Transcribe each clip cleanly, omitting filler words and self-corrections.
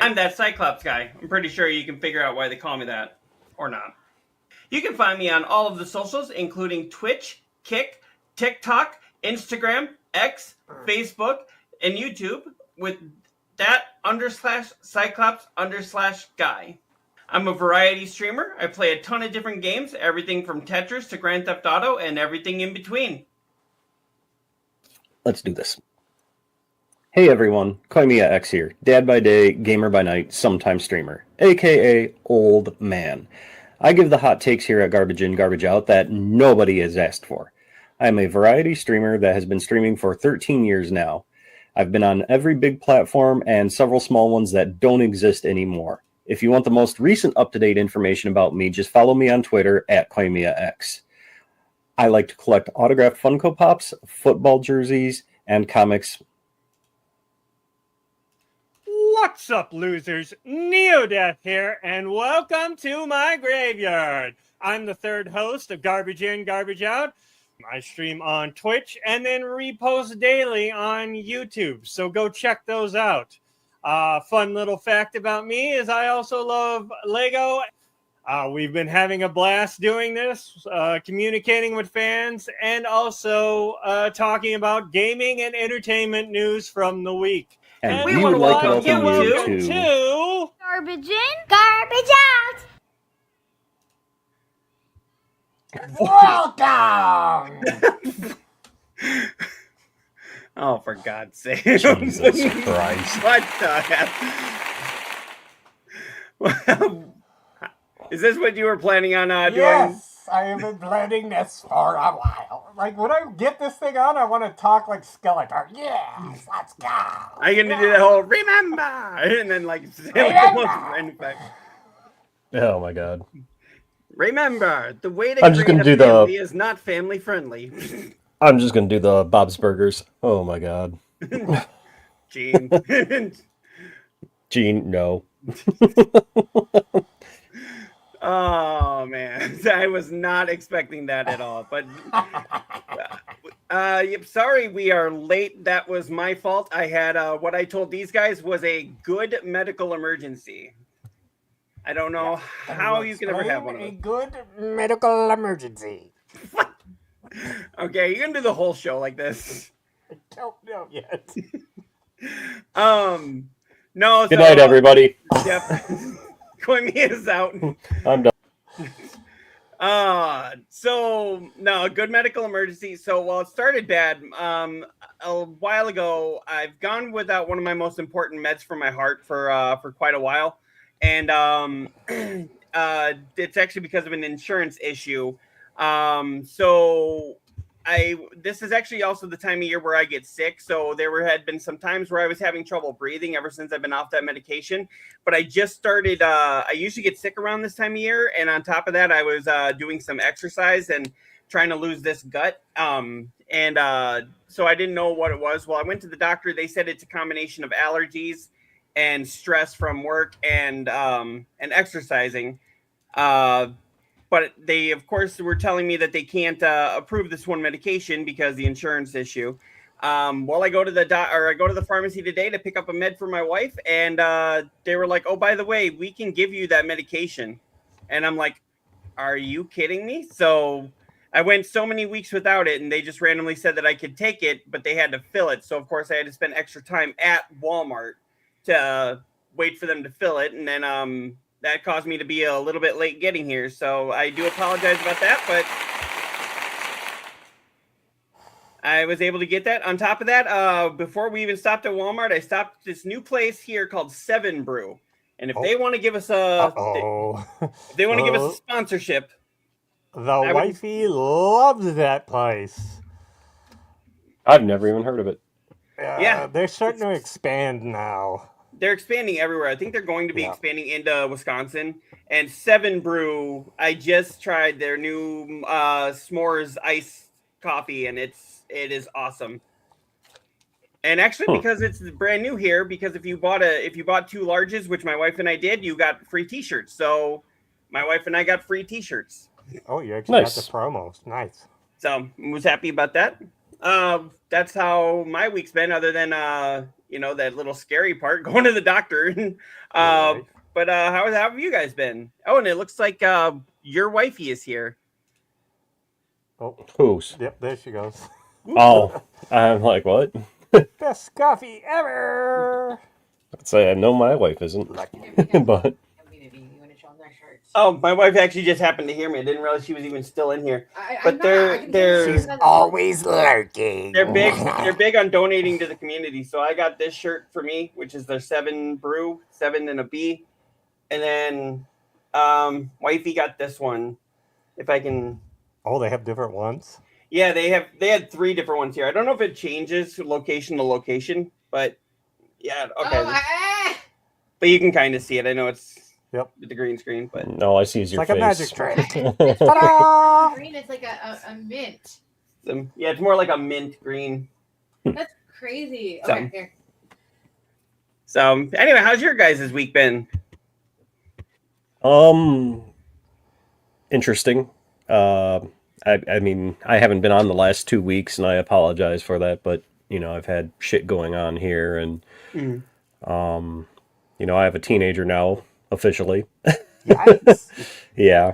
I'm that Cyclops guy. I'm pretty sure you can figure out why they call me that. Or not. You can find me on all of the socials, including Twitch, Kick, TikTok, Instagram, X, Facebook, and YouTube with that_Cyclops_guy. I'm a variety streamer. I play a ton of different games, everything from Tetris to Grand Theft Auto and everything in between. Let's do this. Hey everyone, Koimiya X here. Dad by day, gamer by night, sometimes streamer, aka Old Man. I give the hot takes here at Garbage In, Garbage Out that nobody has asked for. I am a variety streamer that has been streaming for 13 years now. I've been on every big platform and several small ones that don't exist anymore. If you want the most recent up-to-date information about me, just follow me on Twitter at KoimiyaX. I like to collect autographed Funko Pops, football jerseys, and comics. What's up, losers? Neodeath here, and welcome to my graveyard. I'm the third host of Garbage In, Garbage Out. I stream on Twitch and then repost daily on YouTube, so go check those out. Fun little fact about me is I also love Lego. We've been having a blast doing this, communicating with fans, and also talking about gaming and entertainment news from the week. And we would like to welcome you to Garbage In, Garbage Out. Welcome! Oh, for God's sake. Jesus Christ. What the hell? Is this what you were planning on doing? Yes, I have been planning this for a while. Like, when I get this thing on, I want to talk like Skeletor. Yes, let's go. Are you going to do the whole, remember? And then, like, Remember. Oh my God. Remember, the way to I'm just gonna create do a the- family is not family friendly. I'm just going to do the Bob's Burgers. Oh my God. Gene. Gene, no. Oh, man. I was not expecting that at all. But, yep, sorry, we are late. That was my fault. I had, what I told these guys was a good medical emergency. I don't know how you can ever have one of A those. good medical emergency. Okay, you're going to do the whole show like this. I don't know yet. No. Good night, everybody. Yep. Koimiya is out. I'm done. So no, a good medical emergency. So well, it started bad. A while ago, I've gone without one of my most important meds for my heart for quite a while, and it's actually because of an insurance issue. So this is actually also the time of year where I get sick. So had been some times where I was having trouble breathing ever since I've been off that medication. But I just started, I usually get sick around this time of year. And on top of that, I was doing some exercise and trying to lose this gut. So I didn't know what it was. Well, I went to the doctor. They said it's a combination of allergies and stress from work and exercising. But they, of course, were telling me that they can't approve this one medication because the insurance issue. Well, I go to the pharmacy today to pick up a med for my wife, and they were like, "Oh, by the way, we can give you that medication." And I'm like, "Are you kidding me?" So I went so many weeks without it, and they just randomly said that I could take it, but they had to fill it. So of course, I had to spend extra time at Walmart to wait for them to fill it, and then that caused me to be a little bit late getting here. So I do apologize about that, but I was able to get that. On top of that, before we even stopped at Walmart, I stopped at this new place here called 7 Brew. And if they want to give us if they want to give us a sponsorship. The wifey loves that place. I've never even heard of it. Yeah. They're starting to expand now. They're expanding everywhere. I think they're going to be expanding into Wisconsin. And 7 Brew, I just tried their new s'mores iced coffee, and it is awesome. And actually, because it's brand new here, because if you bought 2 larges, which my wife and I did, you got free T-shirts. So my wife and I got free T-shirts. Oh, you actually Nice. got the promos. Nice. So I was happy about that. That's how my week's been, other than that little scary part, going to the doctor. Right. But how have you guys been? Oh, and it looks like your wifey is here. Oh, Who's? yep, there she goes. Oh, I'm like, what? Best coffee ever. I'd say I know my wife isn't, but Oh, my wife actually just happened to hear me. I didn't realize she was even still in here. But She's always lurking. they're big. They're big on donating to the community. So I got this shirt for me, which is their 7 brew, 7 and a B, and then wifey got this one. If I can. Oh, they have different ones. Yeah, they had 3 different ones here. I don't know if it changes location to location, but yeah, okay. But you can kind of see it. I know it's with the green screen, but no, I see your like face. a magic trick. It's Ta-da! green. It's like a mint. Yeah, it's more like a mint green. That's crazy. So- Okay, here. So anyway, how's your guys' week been? Interesting. I mean, I haven't been on the last 2 weeks, and I apologize for that, but I've had shit going on here, and I have a teenager now officially. Yikes. Yeah.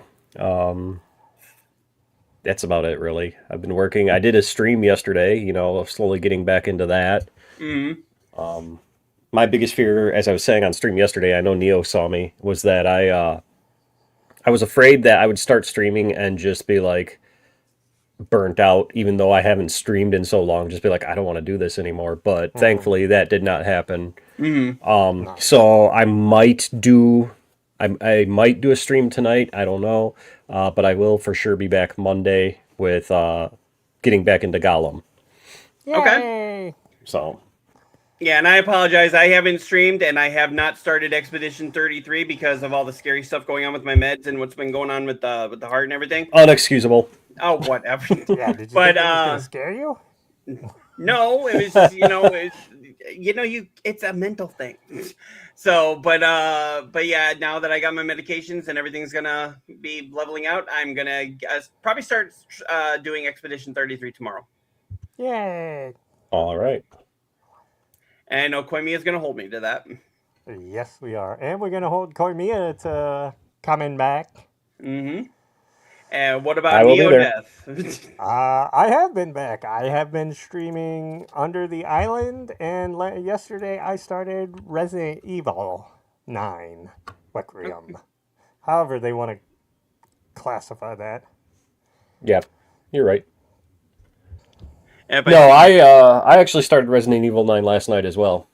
That's about it, really. I've been working. I did a stream yesterday, slowly getting back into that. Mm-hmm. My biggest fear, as I was saying on stream yesterday, I know Neo saw me, was that I was afraid that I would start streaming and just be like burnt out, even though I haven't streamed in so long, just be like, I don't want to do this anymore. But thankfully that did not happen. So I might do a stream tonight. I don't know. But I will for sure be back Monday with getting back into Gollum. Okay. So Yeah, and I apologize. I haven't streamed, and I have not started Expedition 33 because of all the scary stuff going on with my meds and what's been going on with the heart and everything. unexcusable. Oh, whatever. Yeah, did you But, think it was going to scare you? No, it was just, it's a mental thing. So, but yeah, now that I got my medications and everything's gonna be leveling out, I'm gonna probably start doing Expedition 33 tomorrow. Yay. All right. And I know Koimiya is gonna hold me to that. Yes, we are. And we're going to hold Koimiya to coming back. Mm-hmm. And what I about will be Neo there. Death? I have been back. I have been streaming Under the Island, and yesterday I started Resident Evil 9 Requiem. However they want to classify that. Yeah, you're right. But No, I actually started Resident Evil 9 last night as well.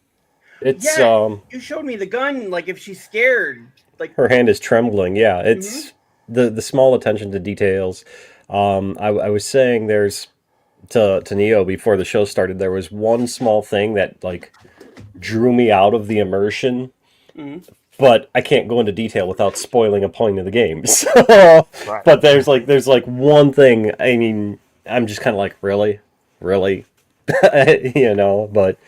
It's Yeah, you showed me the gun. Like if she's scared, like her hand is trembling. Yeah, it's the small attention to details. I was saying there's to Neo before the show started, there was one small thing that like drew me out of the immersion. But I can't go into detail without spoiling a point of the game. So, Right. but there's like one thing. I mean, I'm just kind of like, really, But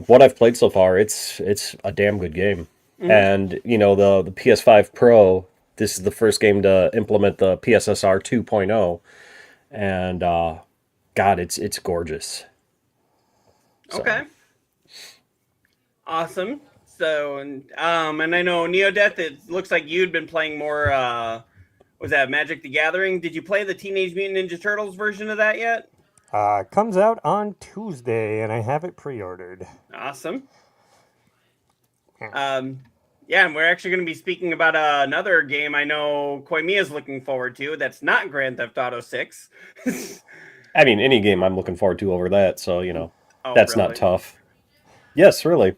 what I've played so far, it's a damn good game. And the PS5 Pro, this is the first game to implement the PSSR 2.0, and God, it's gorgeous. So. okay, awesome. So, and I know Neo Death. It looks like you'd been playing more. Was that Magic the Gathering? Did you play the Teenage Mutant Ninja Turtles version of that yet? Comes out on Tuesday, and I have it pre-ordered. Awesome. Yeah, and we're actually going to be speaking about another game I know Koimiya is looking forward to. That's not Grand Theft Auto 6. I mean, any game I'm looking forward to over that. So Oh, that's really? not tough. Yes, really.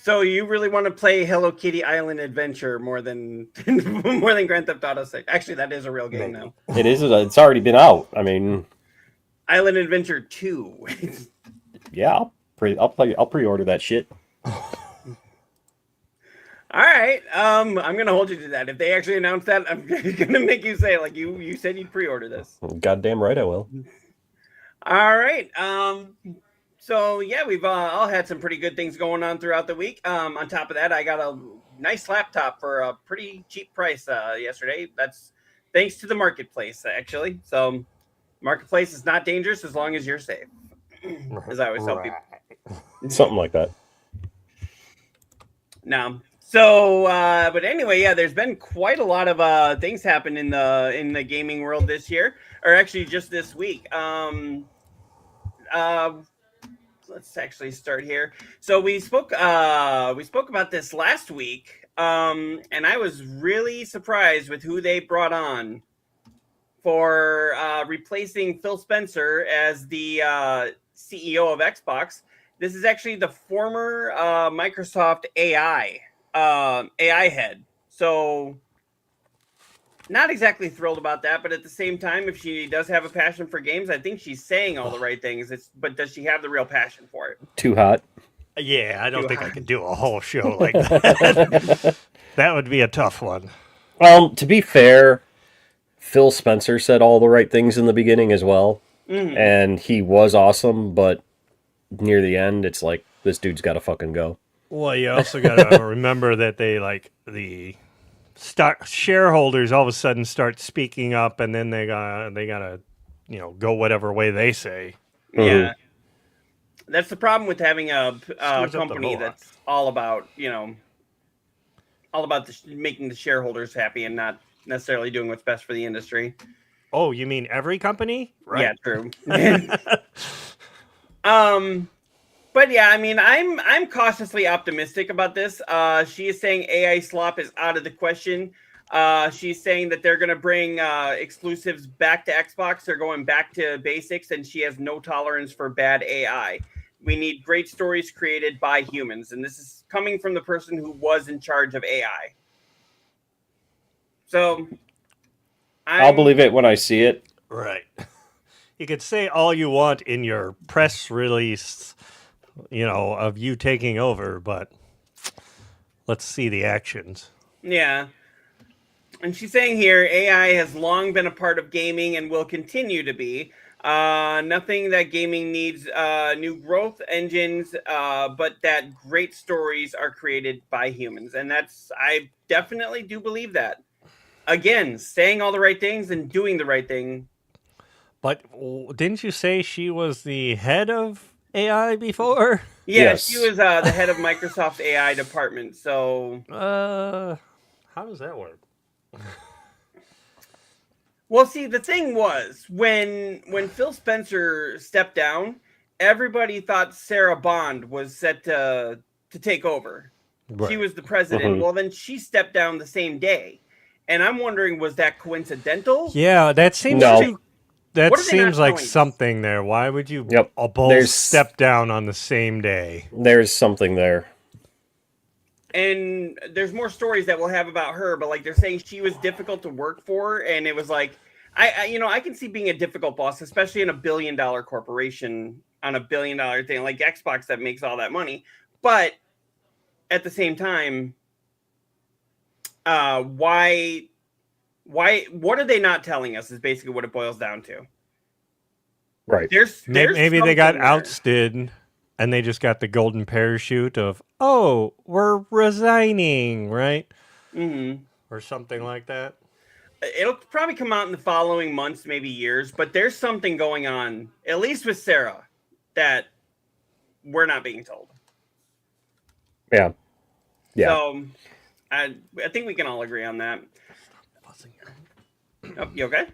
So you really want to play Hello Kitty Island Adventure more than Grand Theft Auto 6? Actually, that is a real game now. It is. It's already been out. I mean, Island Adventure 2. yeah, I'll pre-order that shit. All right. I'm gonna hold you to that. If they actually announce that, I'm gonna make you say like you said you'd pre-order this. Goddamn right I will. All right. So yeah, we've all had some pretty good things going on throughout the week. On top of that, I got a nice laptop for a pretty cheap price yesterday. That's thanks to the marketplace, actually. So marketplace is not dangerous as long as you're safe, as I always tell people. Something like that. No. So, but anyway, yeah, there's been quite a lot of things happen in the gaming world this year, or actually just this week. Let's actually start here. So we spoke about this last week, and I was really surprised with who they brought on for replacing Phil Spencer as the CEO of Xbox. This is actually the former Microsoft AI head. So not exactly thrilled about that, but at the same time, if she does have a passion for games, I think she's saying all the right things. But does she have the real passion for it? Too hot. Yeah, I don't Too think I hot. could do a whole show like that. That would be a tough one. To be fair, Phil Spencer said all the right things in the beginning as well, and he was awesome. But near the end, it's like this dude's got to fucking go. Well, you also got to remember that they the stock shareholders all of a sudden start speaking up, and then they gotta go whatever way they say. Yeah, that's the problem with having a Screws up the company rollout. that's all about making the shareholders happy and not necessarily doing what's best for the industry. Oh, you mean every company? Yeah, true. But yeah, I mean, I'm cautiously optimistic about this. She is saying AI slop is out of the question. She's saying that they're going to bring exclusives back to Xbox. They're going back to basics, and she has no tolerance for bad AI. We need great stories created by humans, and this is coming from the person who was in charge of AI. So I'll believe it when I see it. Right. You could say all you want in your press release, of you taking over, but let's see the actions. Yeah. And she's saying here, AI has long been a part of gaming and will continue to be. Nothing that gaming needs new growth engines, but that great stories are created by humans. And I definitely do believe that. Again, saying all the right things and doing the right thing. But didn't you say she was the head of AI before? Yeah, Yes. she was the head of Microsoft's AI department. So, how does that work? well, see, the thing was when Phil Spencer stepped down, everybody thought Sarah Bond was set to take over. Right. She was the president. Well, then she stepped down the same day, and I'm wondering, was that coincidental? Yeah, that seems No. that What are they not seems like telling us? something there. Why would you both There's- step down on the same day? There's something there. And there's more stories that we'll have about her, but like they're saying she was difficult to work for, and it was like I can see being a difficult boss, especially in a $1 billion corporation on a $1 billion thing like Xbox that makes all that money. But at the same time, why what are they not telling us is basically what it boils down to. Right. There's Maybe they got something there. ousted and they just got the golden parachute of, oh, we're resigning, right? Mm-hmm. Or something like that. It'll probably come out in the following months, maybe years, but there's something going on, at least with Sarah, that we're not being told. Yeah. Yeah. So I think we can all agree on that. Oh, you okay?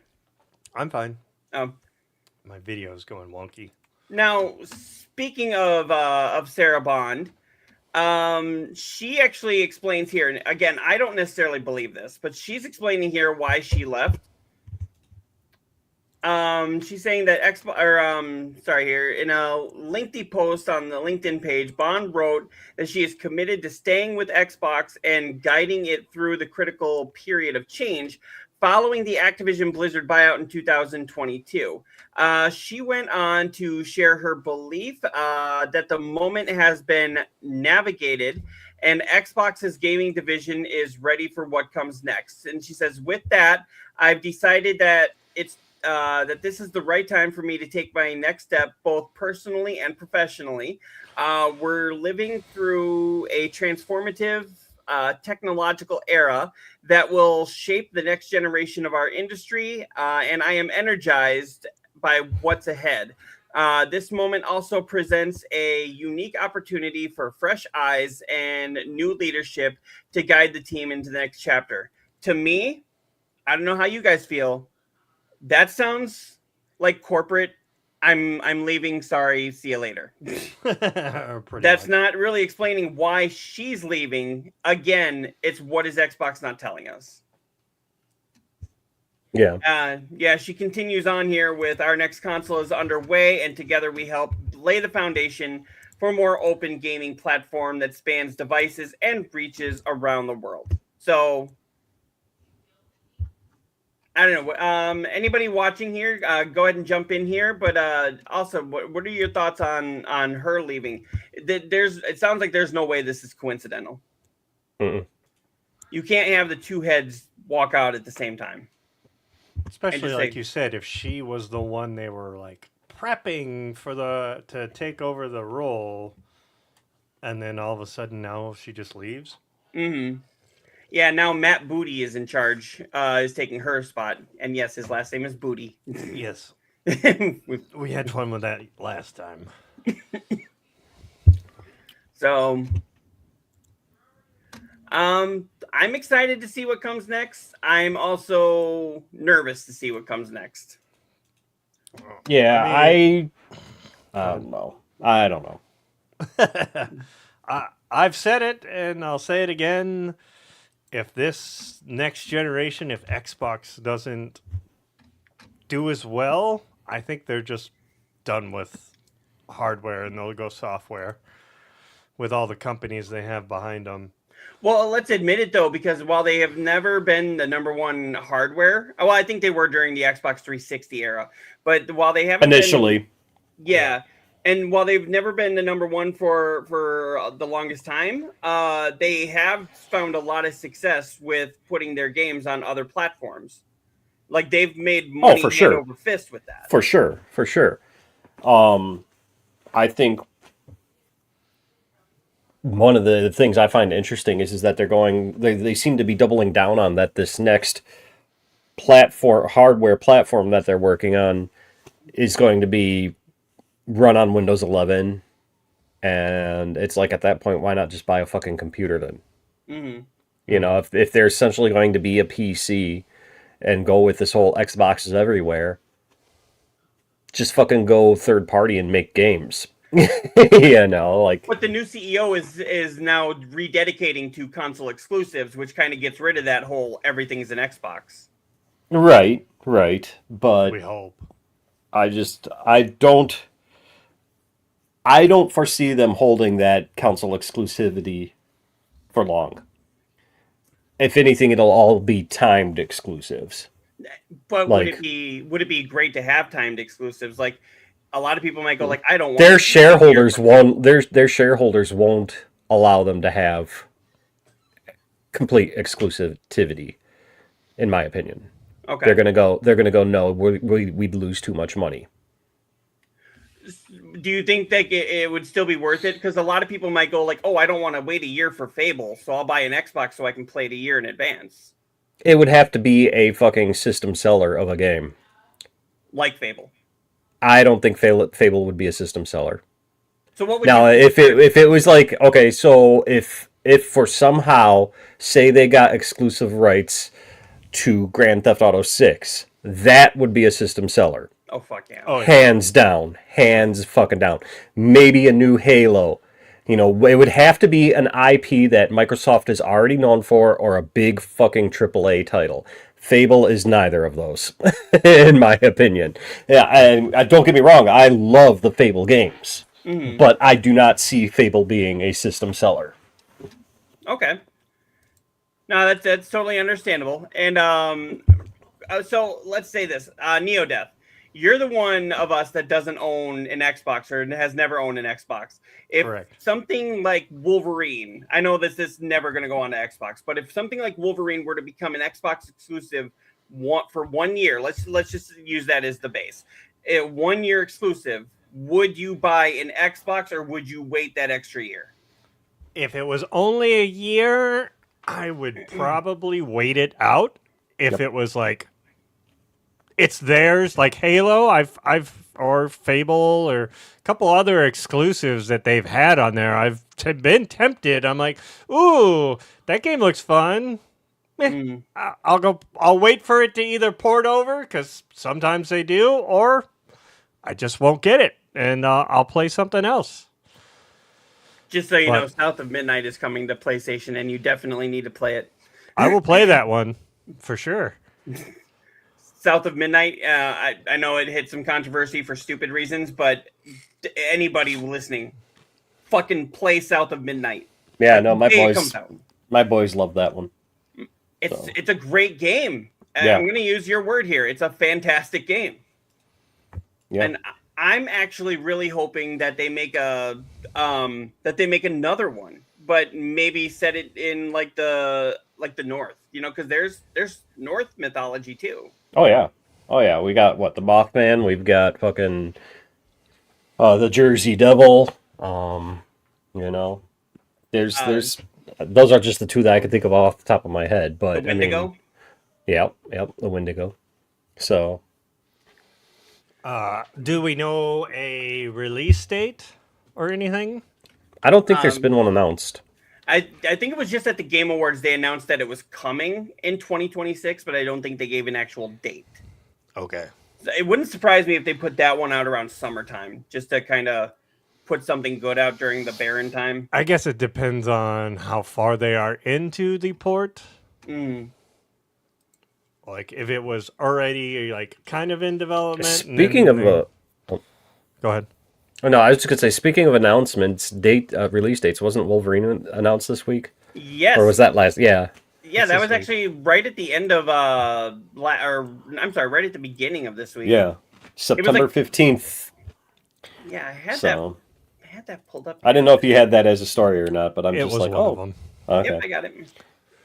I'm fine. Oh. My video is going wonky. Now, speaking of Sarah Bond, she actually explains here, and again, I don't necessarily believe this, but she's explaining here why she left. She's saying that here in a lengthy post on the LinkedIn page, Bond wrote that she is committed to staying with Xbox and guiding it through the critical period of change following the Activision Blizzard buyout in 2022. She went on to share her belief that the moment has been navigated and Xbox's gaming division is ready for what comes next. And she says, with that, I've decided that that this is the right time for me to take my next step, both personally and professionally. We're living through a transformative technological era that will shape the next generation of our industry, and I am energized by what's ahead. This moment also presents a unique opportunity for fresh eyes and new leadership to guide the team into the next chapter. To me, I don't know how you guys feel. That sounds like corporate. I'm leaving. Sorry. See you later. That's not really explaining why she's leaving. Again, it's what is Xbox not telling us? Yeah. She continues on here with our next console is underway, and together we help lay the foundation for a more open gaming platform that spans devices and reaches around the world. So, I don't know. Anybody watching here, go ahead and jump in here. But also, what are your thoughts on her leaving? It sounds like there's no way this is coincidental. Mm-mm. You can't have the two heads walk out at the same time. Especially like you said, if she was the one they were like prepping for to take over the role, and then all of a sudden now she just leaves. Mm-hmm. Yeah, now Matt Booty is in charge, is taking her spot. And yes, his last name is Booty. Yes. We had fun with that last time. So, I'm excited to see what comes next. I'm also nervous to see what comes next. Yeah, I don't know. I don't know. I've said it, and I'll say it again. If this next generation, if Xbox doesn't do as well, I think they're just done with hardware and they'll go software with all the companies they have behind them. Well, let's admit it, though, because while they have never been the number one hardware, well, I think they were during the Xbox 360 era, but while they haven't initially, and while they've never been the number one for the longest time, they have found a lot of success with putting their games on other platforms. Like, they've made money hand over fist with that. For sure. I think one of the things I find interesting is that they seem to be doubling down on that this next hardware platform that they're working on is going to be run on Windows 11. And it's like, at that point, why not just buy a fucking computer then? Mm-hmm. You know, if they're essentially going to be a PC and go with this whole Xboxes everywhere, just fucking go third party and make games. You know, like. But the new CEO is now rededicating to console exclusives, which kind of gets rid of that whole everything's an Xbox. Right. But we hope. I don't foresee them holding that console exclusivity for long. If anything, it'll all be timed exclusives. But would it be great to have timed exclusives? Like, a lot of people might go like, I don't want their shareholders won't allow them to have complete exclusivity, in my opinion. Okay. They're gonna go no, we'd lose too much money. Do you think that it would still be worth it? Because a lot of people might go like, oh, I don't want to wait a year for Fable, so I'll buy an Xbox so I can play it a year in advance. It would have to be a fucking system seller of a game. Like Fable. I don't think Fable would be a system seller. So what would now, if it was like, okay, so if for somehow, say they got exclusive rights to Grand Theft Auto 6, that would be a system seller. Oh, fuck yeah. Oh, yeah. Hands down. Hands fucking down. Maybe a new Halo. You know, it would have to be an IP that Microsoft is already known for, or a big fucking AAA title. Fable is neither of those, in my opinion. Yeah, and don't get me wrong, I love the Fable games, but I do not see Fable being a system seller. Okay. No, that's totally understandable. And so let's say this, Neodeath. You're the one of us that doesn't own an Xbox or has never owned an Xbox. If Correct. something like Wolverine, I know this is never going to go on to Xbox, but if something like Wolverine were to become an Xbox exclusive for 1 year, let's just use that as the base. 1 year exclusive, would you buy an Xbox or would you wait that extra year? If it was only a year, I would probably wait it out. If it was like, it's theirs, like Halo. I've or Fable or a couple other exclusives that they've had on there. I've been tempted. I'm like, ooh, that game looks fun. Mm. I'll wait for it to either port over, because sometimes they do, or I just won't get it, and I'll play something else. Just so you But- know, South of Midnight is coming to PlayStation, and you definitely need to play it. I will play that one for sure. South of Midnight, I know it hit some controversy for stupid reasons, but anybody listening, fucking play South of Midnight. Yeah, no, The day it comes out. my boys love that one. It's a great game. Yeah. I'm going to use your word here. It's a fantastic game. Yeah. And I'm actually really hoping that they make another one, but maybe set it in like the North, because there's North mythology too. Oh yeah. We got the Mothman. We've got fucking the Jersey Devil. There's those are just the two that I can think of off the top of my head. But The Wendigo. Yep, the Wendigo. So Do we know a release date or anything? I don't think there's been one announced. I think it was just at the Game Awards they announced that it was coming in 2026, but I don't think they gave an actual date. Okay. It wouldn't surprise me if they put that one out around summertime, just to kind of put something good out during the barren time. I guess it depends on how far they are into the port. Mm. Like if it was already like kind of in development. Speaking of go ahead. oh, no, I was just gonna say. Speaking of announcements, release dates. Wasn't Wolverine announced this week, Yes. or was that last? Yeah, Yeah, It's that this was week. actually right at the end of right at the beginning of this week. yeah. September 15th. Yeah, I had So that pulled up. I didn't know if you had that as a story or not, but I'm It just was like, one of oh, them. okay. Yep, I got it.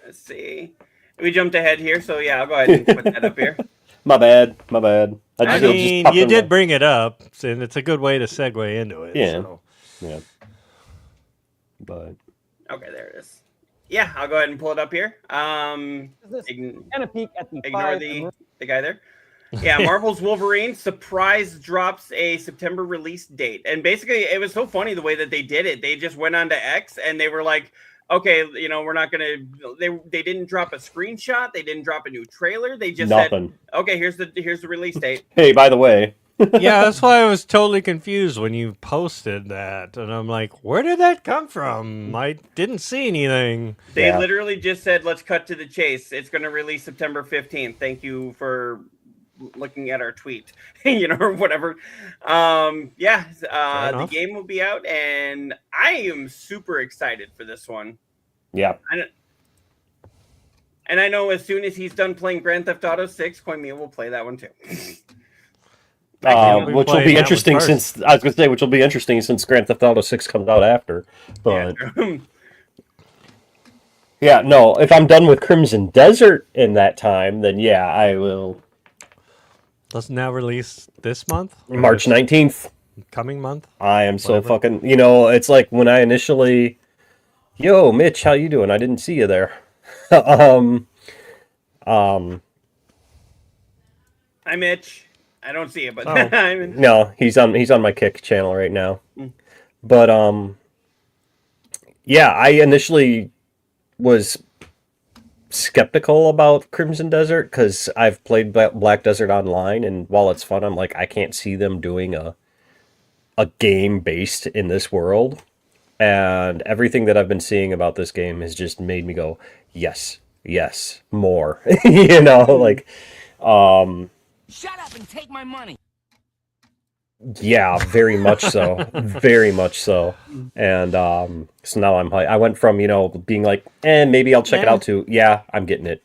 Let's see. We jumped ahead here, so yeah, I'll go ahead and put that up here. My bad. I I it just mean, popped you in did my- bring it up, and it's a good way to segue into it. Yeah. So. Yeah. But Okay, there it is. Yeah, I'll go ahead and pull it up here. This Ign- and a peek at the ignore five the guy there. Yeah, Marvel's Wolverine surprise drops a September release date, and basically it was so funny the way that they did it. They just went on to X and they were like, "Okay, we're not gonna." They didn't drop a screenshot. They didn't drop a new trailer. They just nothing. said, "Okay, here's the release date." Hey, by the way, Yeah, that's why I was totally confused when you posted that. And I'm like, where did that come from? I didn't see anything. They Yeah. literally just said, "Let's cut to the chase. It's going to release September 15th. Thank you for looking at our tweet," or whatever. The enough. game will be out, and I am super excited for this one. yeah, And I know as soon as he's done playing Grand Theft Auto 6, Koimiya will play that one too. can't wait which will playing be that one interesting first. since I was gonna say, which will be interesting since Grand Theft Auto 6 comes out after. But yeah, no, if I'm done with Crimson Desert in that time, then yeah, I will. Doesn't now release this month? Or March this 19th. coming month? I am so Whatever. fucking. It's like when I initially. Yo, Mitch, how you doing? I didn't see you there. Hi, Mitch. I don't see it, but Oh. I'm in. No, he's on my Kick channel right now. Mm. But yeah, I initially was skeptical about Crimson Desert because I've played Black Desert Online, and while it's fun, I'm like, I can't see them doing a game based in this world. And everything that I've been seeing about this game has just made me go, yes, more. Like, Shut up and take my money. yeah, very much so. Very much so. And so now I went from, being like, maybe I'll check it out to, yeah, I'm getting it.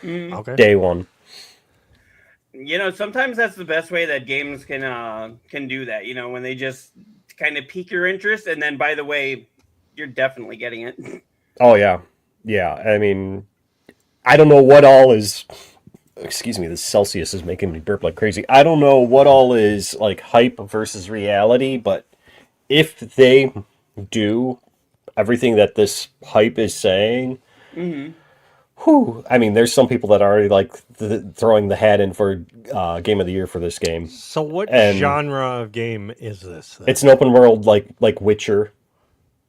Okay. Day one. Sometimes that's the best way that games can do that. When they just kind of pique your interest, and then by the way, you're definitely getting it. Oh, yeah. Yeah, I mean, I don't know what all is... Excuse me, this Celsius is making me burp like crazy. I don't know what all is, like, hype versus reality, but if they do everything that this hype is saying, Mm-hmm. Whew. I mean, there's some people that are already like throwing the hat in for game of the year for this game. So what And genre of game is this then? it's an open world like Witcher.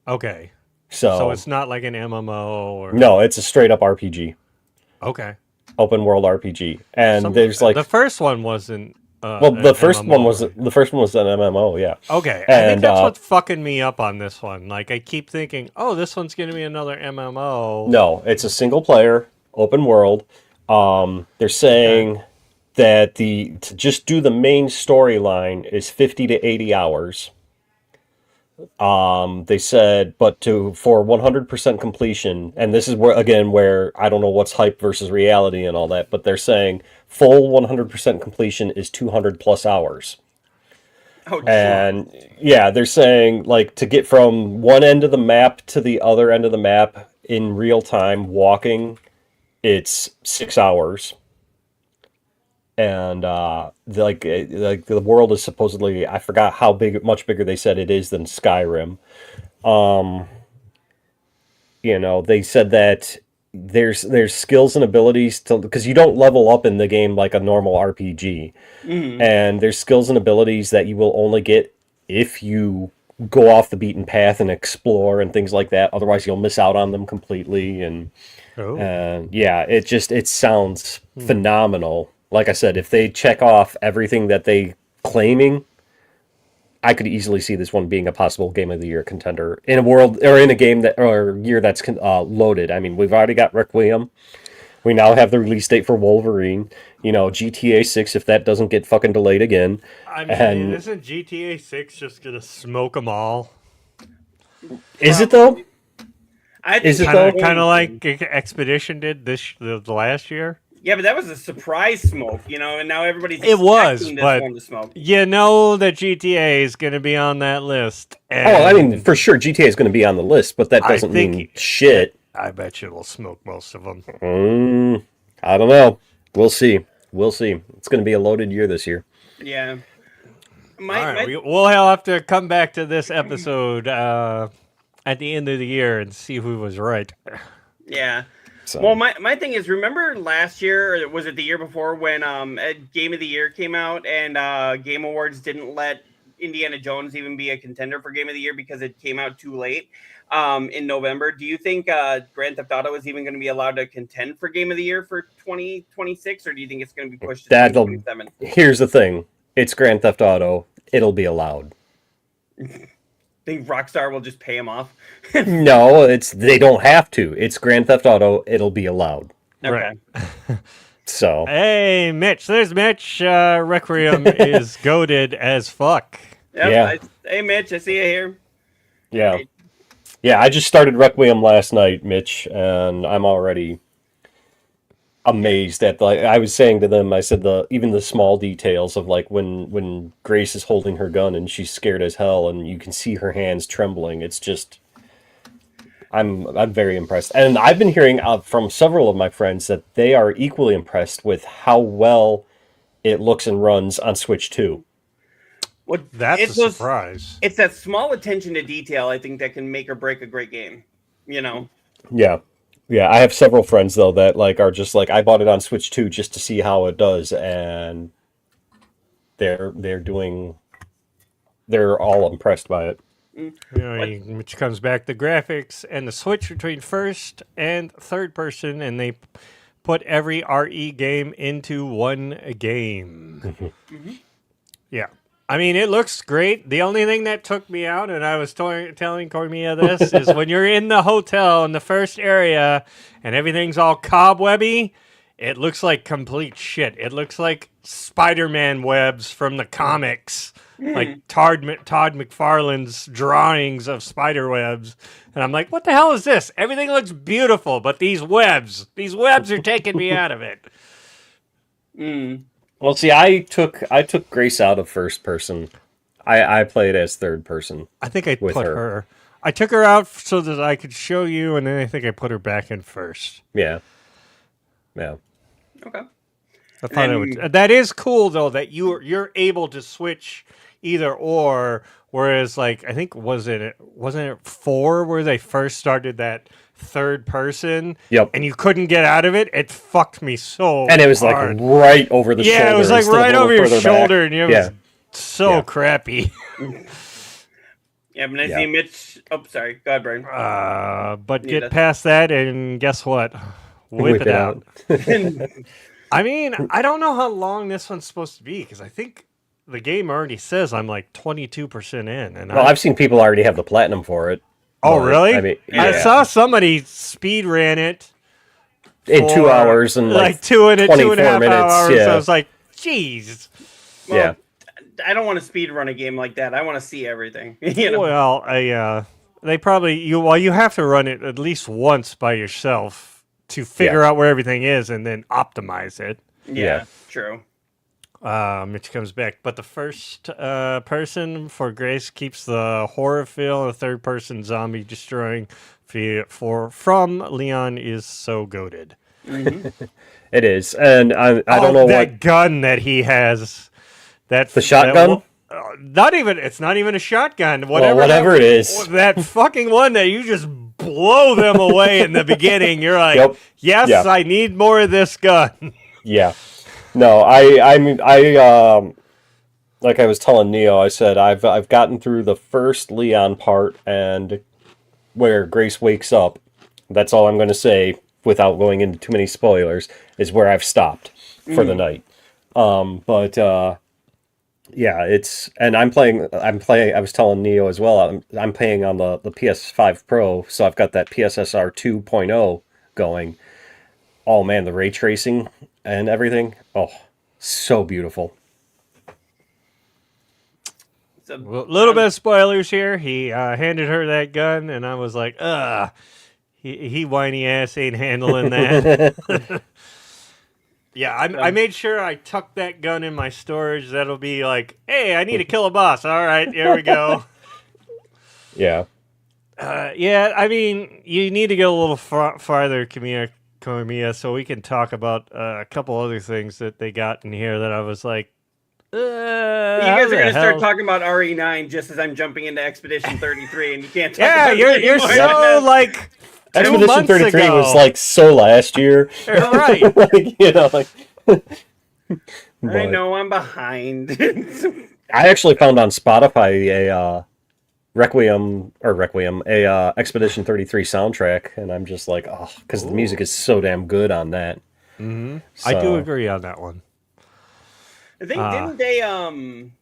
Okay. So So it's not like an MMO or... no, it's a straight up RPG, Okay. open world RPG. And there's like the first one wasn't. well, the first one was right? the first one was an MMO, yeah. Okay, I think And that's what's fucking me up on this one. Like, I keep thinking, oh, this one's gonna be another MMO. no, it's a single player open world. They're saying that to just do the main storyline is 50 to 80 hours. They said, but for 100% completion, and this is where I don't know what's hype versus reality and all that, but they're saying full 100% completion is 200 plus hours. Oh, And yeah, they're saying like to get from one end of the map to the other end of the map in real time walking, it's 6 hours. And the world is supposedly, I forgot how much bigger they said it is than Skyrim. They said that there's skills and abilities because you don't level up in the game like a normal RPG. And there's skills and abilities that you will only get if you go off the beaten path and explore and things like that. Otherwise, you'll miss out on them completely. And yeah, it sounds phenomenal. Like I said, if they check off everything that they claiming, I could easily see this one being a possible Game of the Year contender in a world or in a game or year that's loaded. I mean, we've already got Requiem. We now have the release date for Wolverine. GTA 6 if that doesn't get fucking delayed again. I mean, isn't GTA 6 just gonna smoke them all? Is it though? I think Is it Kind of like Expedition did the last year. Yeah, but that was a surprise smoke, and now everybody's It was, expecting this but one to smoke. you know that GTA is going to be on that list. I mean, for sure, GTA is going to be on the list, but that doesn't mean shit. I bet you it'll smoke most of them. I don't know. We'll see. It's going to be a loaded year this year. Yeah. We'll have to come back to this episode at the end of the year and see who was right. Yeah. So. Well, my thing is, remember last year, or was it the year before, when Game of the Year came out and Game Awards didn't let Indiana Jones even be a contender for Game of the Year because it came out too late in November? Do you think Grand Theft Auto is even going to be allowed to contend for Game of the Year for 2026, or do you think it's going to be pushed to 2027? Here's the thing. It's Grand Theft Auto. It'll be allowed. Think Rockstar will just pay him off? No, they don't have to. It's Grand Theft Auto. It'll be allowed. Okay. So. Hey, Mitch. There's Mitch. Requiem is goated as fuck. Yep, Yeah. Hey, Mitch, I see you here. Yeah. Yeah, I just started Requiem last night, Mitch, and I'm already amazed at I was saying to them, I said even the small details of like when Grace is holding her gun and she's scared as hell and you can see her hands trembling. It's just I'm very impressed. And I've been hearing from several of my friends that they are equally impressed with how well it looks and runs on Switch 2. Well, That's a surprise. It's that small attention to detail, I think, that can make or break a great game. Yeah, I have several friends though that are just like, I bought it on Switch 2 just to see how it does, and they're all impressed by it. Which comes back to graphics and the switch between first and third person, and they put every RE game into one game. Yeah. I mean, it looks great. The only thing that took me out, and I was telling Cormia this, is when you're in the hotel in the first area and everything's all cobwebby, it looks like complete shit. It looks like Spider-Man webs from the comics, like Todd McFarlane's drawings of spider webs. And I'm like, what the hell is this? Everything looks beautiful, but these webs are taking me out of it. Well, see, I took Grace out of first person. I played as third person. I think I put her. I took her out so that I could show you, and then I think I put her back in first. Yeah. Okay. I thought that is cool though that you're able to switch either or. Whereas, like, I think wasn't it 4 where they first started that third person? Yep. And you couldn't get out of it. It fucked me so. And it was hard. like right over the shoulder. Yeah, it was like instead of a right little over your further shoulder, back. and it was so crappy. Yeah, but I see Mitch. Oh, sorry. Go ahead, Brian. But get past that, and guess what? Whip it out. I mean, I don't know how long this one's supposed to be because I think the game already says I'm like 22% in, and I've seen people already have the platinum for it. Oh, really? I mean, I saw somebody speed ran it in 2 hours and like 2.5 minutes. hours. Yeah. So I was like, "Jeez." Well, I don't want to speed run a game like that. I want to see everything. You know? Well, they probably you have to run it at least once by yourself to figure out where everything is and then optimize it. Yeah, true. Mitch comes back, but the first person for Grace keeps the horror feel. The third person zombie destroying from Leon is so goated. Mm-hmm. It is, and I don't know that what gun that he has. The shotgun. It's not even a shotgun. Whatever it is, that fucking one that you just blow them away in the beginning. You're like, yes, I need more of this gun. Yeah. No, I like I was telling Neo, I said I've gotten through the first Leon part and where Grace wakes up. That's all I'm going to say without going into too many spoilers is where I've stopped for the night. Yeah, and I'm playing. I was telling Neo as well. I'm playing on the PS5 Pro, so I've got that PSSR 2.0 going. Oh man, the ray tracing and everything. Oh, so beautiful. A little bit of spoilers here. He handed her that gun, and I was like, he whiny ass ain't handling that. Yeah, I made sure I tucked that gun in my storage. That'll be like, hey, I need to kill a boss. All right, here we go. Yeah. Yeah, I mean, you need to go a little farther, Kamiya, so we can talk about a couple other things that they got in here that I was like, you guys are going to start talking about RE9 just as I'm jumping into Expedition 33, and you can't talk about it you're so like... Expedition 33 was like so last year. Right. Like, you know, like I know I'm behind. I actually found on Spotify a Expedition 33 soundtrack, and I'm just like, oh, because the music is so damn good on that. Mm-hmm. So, I do agree on that one. I think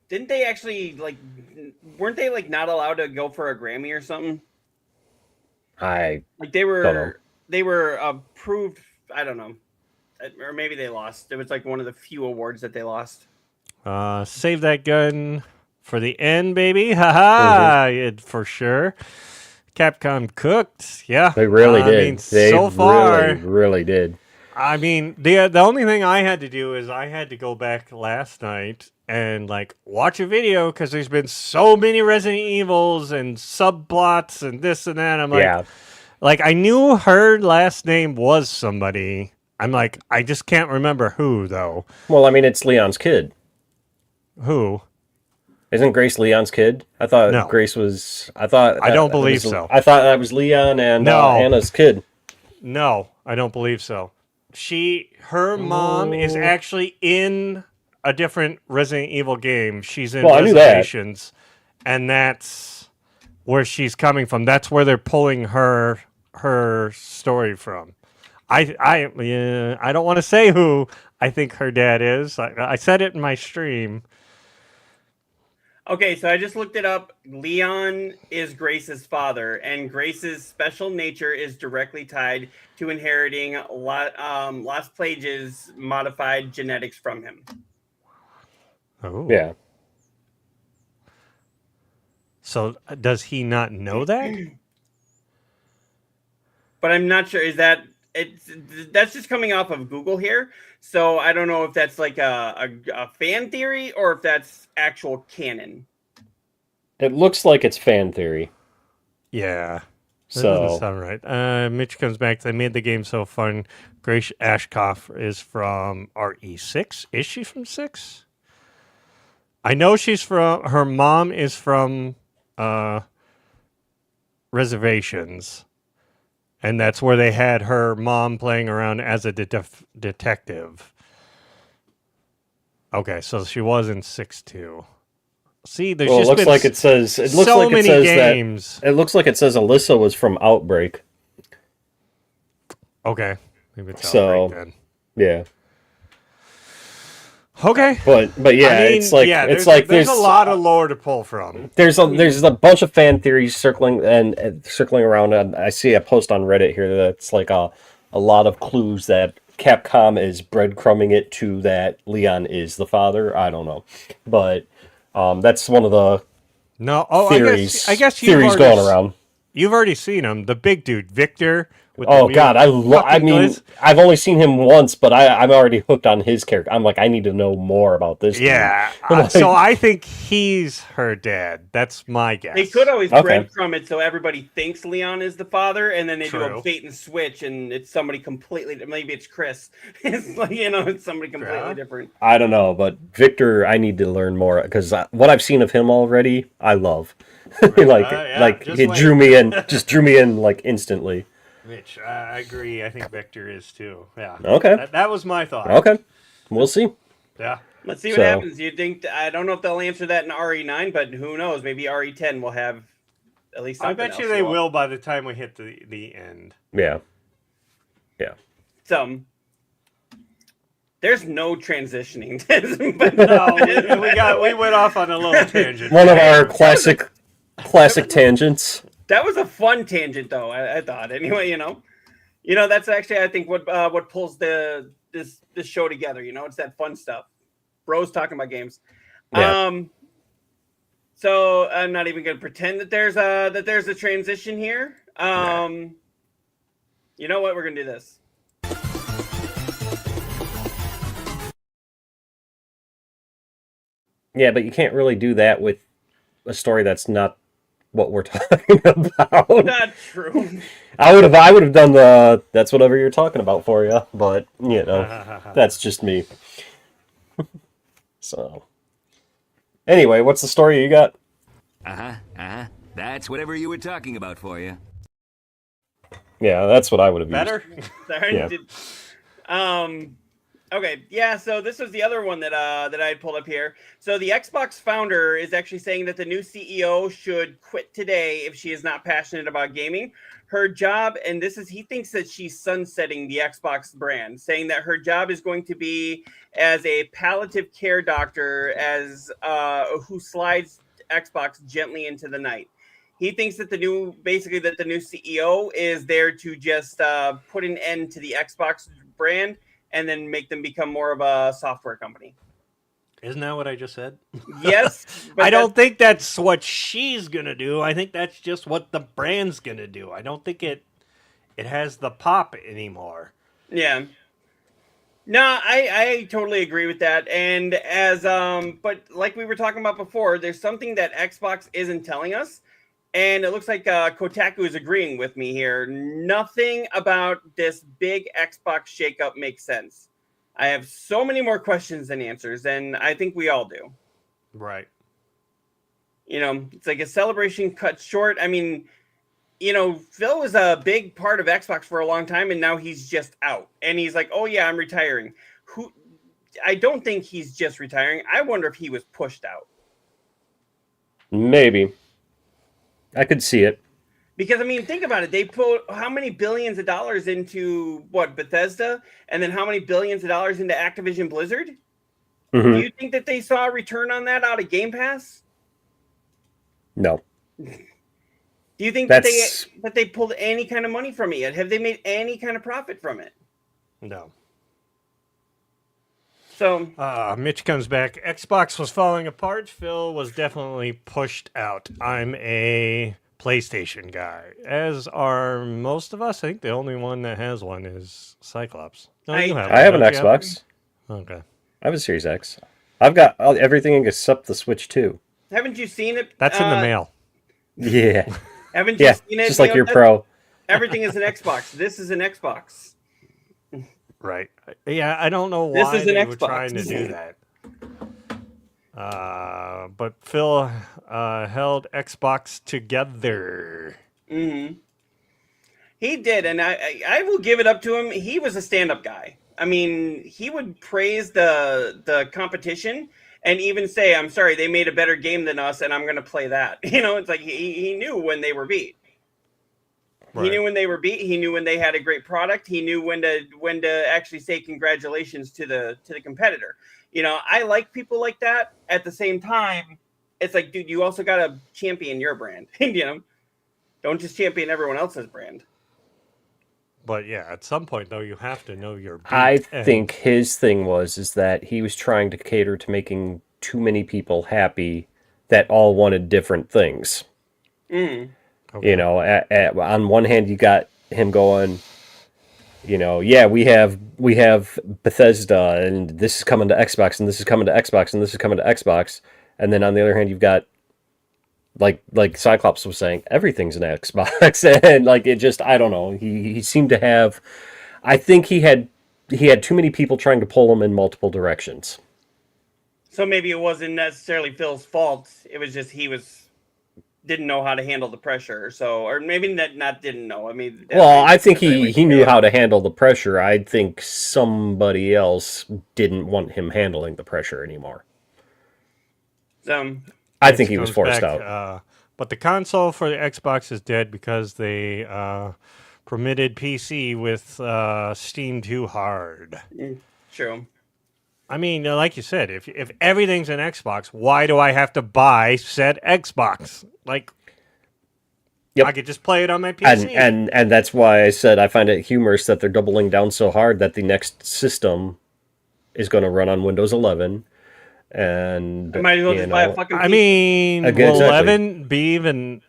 didn't they actually weren't they like not allowed to go for a Grammy or something? They were approved. I don't know, or maybe they lost. It was like one of the few awards that they lost. Save that gun for the end, baby. Haha, for sure. Capcom cooked. Yeah, they really did. I mean, so far, really did. I mean, the only thing I had to do is I had to go back last night and like watch a video because there's been so many Resident Evils and subplots and this and that. I'm like, like I knew her last name was somebody. I'm like, I just can't remember who though. Well, I mean, it's Leon's kid. Who? Isn't Grace Leon's kid? I thought Grace was. I don't believe so. I thought that was Leon and Anna's kid. No, I don't believe so. Her mom is actually in a different Resident Evil game. She's in Reservations, and that's where she's coming from. That's where they're pulling her story from. I don't want to say who I think her dad is. I said it in my stream. Okay, so I just looked it up. Leon is Grace's father, and Grace's special nature is directly tied to inheriting Las Plague's modified genetics from him. Oh. Yeah. So does he not know that? But I'm not sure. That's just coming off of Google here. So I don't know if that's like a fan theory or if that's actual canon. It looks like it's fan theory. Yeah. That So doesn't sound right. Mitch comes back. They made the game so fun. Grace Ashkoff is from RE6. Is she from 6? I know her mom is from Reservations. And that's where they had her mom playing around as a detective. Okay, so she was in 6-2. See, there's Well, it just looks been like it says. It looks so like it many says games. that. It looks like it says Alyssa was from Outbreak. Okay, maybe it's So, Outbreak then. Yeah. Okay, But yeah, I mean, it's like yeah, it's there's a lot of lore to pull from. There's a bunch of fan theories circling around, and I see a post on Reddit here that's like a lot of clues that Capcom is breadcrumbing it to that Leon is the father. I don't know, but that's one of the theories. I guess theories going around. You've already seen him, the big dude, Victor. With Oh the God, I mean, glitz. I've only seen him once, but I'm already hooked on his character. I'm like, I need to know more about this. Yeah, dude. so I think he's her dad. That's my guess. They could always Okay. breadcrumb it so everybody thinks Leon is the father, and then they do True. a bait and switch, and it's somebody completely. Maybe it's Chris. It's like it's somebody completely different. I don't know, but Victor, I need to learn more because what I've seen of him already, I love. He drew me in, just drew me in like instantly. Mitch, I agree. I think Victor is too. Yeah. Okay. That was my thought. Okay. We'll see. Yeah. Let's see what happens. You think? I don't know if they'll answer that in RE9, but who knows? Maybe RE10 will have at least. I bet you they will by the time we hit the end. Yeah. Yeah. There's no transitioning. But no, we went off on a little tangent. One of our classic tangents. That was a fun tangent, though. I thought. Anyway, that's actually I think what pulls this show together. It's that fun stuff. Bros talking about games. Yeah. So I'm not even going to pretend that there's a transition here. You know what? We're gonna do this. Yeah, but you can't really do that with a story that's not what we're talking about. Not true. I would have done that's whatever you're talking about for you, but that's just me. So anyway, what's the story you got? That's whatever you were talking about for you. Yeah, that's what I would have used. Better? Sorry. Yeah. Okay, yeah, so this was the other one that I had pulled up here. So the Xbox founder is actually saying that the new CEO should quit today if she is not passionate about gaming. Her job, and he thinks that she's sunsetting the Xbox brand, saying that her job is going to be as a palliative care doctor who slides Xbox gently into the night. He thinks that the new CEO is there to just put an end to the Xbox brand and then make them become more of a software company. Isn't that what I just said? Yes. But I don't think that's what she's going to do. I think that's just what the brand's going to do. I don't think it has the pop anymore. Yeah. No, I totally agree with that. And but like we were talking about before, there's something that Xbox isn't telling us. And it looks like Kotaku is agreeing with me here. Nothing about this big Xbox shakeup makes sense. I have so many more questions than answers, and I think we all do. Right. It's like a celebration cut short. I mean, Phil was a big part of Xbox for a long time, and now he's just out. And he's like, oh, yeah, I'm retiring. I don't think he's just retiring. I wonder if he was pushed out. Maybe. I could see it. Because, I mean, think about it. They put how many billions of dollars into, Bethesda? And then how many billions of dollars into Activision Blizzard? Mm-hmm. Do you think that they saw a return on that out of Game Pass? No. Do you think that they pulled any kind of money from it yet? Have they made any kind of profit from it? No. So Mitch comes back. Xbox was falling apart. Phil was definitely pushed out. I'm a PlayStation guy, as are most of us. I think the only one that has one is Cyclops. No, you have one, I have an don't you Xbox. Okay. I have a Series X. I've got everything except the Switch too. haven't you seen it? That's in the mail. Yeah. Haven't you seen it? Just like your Pro. Everything is an Xbox. This is an Xbox. Right. Yeah, I don't know why This is an they were Xbox. trying to do that. But Phil held Xbox together. Mm-hmm. He did, and I will give it up to him. He was a stand-up guy. I mean, he would praise the competition and even say, "I'm sorry, they made a better game than us, and I'm going to play that." It's like he knew when they were beat. Right. He knew when they were beat. He knew when they had a great product. He knew when to actually say congratulations to the competitor. I like people like that. At the same time, it's like, dude, you also got to champion your brand. Don't just champion everyone else's brand. But yeah, at some point though, you have to know your beat. I think his thing is that he was trying to cater to making too many people happy that all wanted different things. Mm. Okay. On one hand, you got him going, yeah, we have Bethesda, and this is coming to Xbox, and this is coming to Xbox, and this is coming to Xbox. And then on the other hand, you've got, like Cyclops was saying, everything's an Xbox. And it just, I don't know. He seemed to have, I think he had too many people trying to pull him in multiple directions. So maybe it wasn't necessarily Phil's fault. It was just didn't know how to handle the pressure, or maybe not didn't know. I mean, well, I think he knew how to handle the pressure. I think somebody else didn't want him handling the pressure anymore. I think he was forced out. But the console for the Xbox is dead because they permitted PC with Steam too hard. True. I mean, like you said, if everything's an Xbox, why do I have to buy said Xbox? Yep. I could just play it on my PC. And that's why I said I find it humorous that they're doubling down so hard that the next system is going to run on Windows 11. And I might as well just buy a fucking PC. I mean, will exactly. 11 be even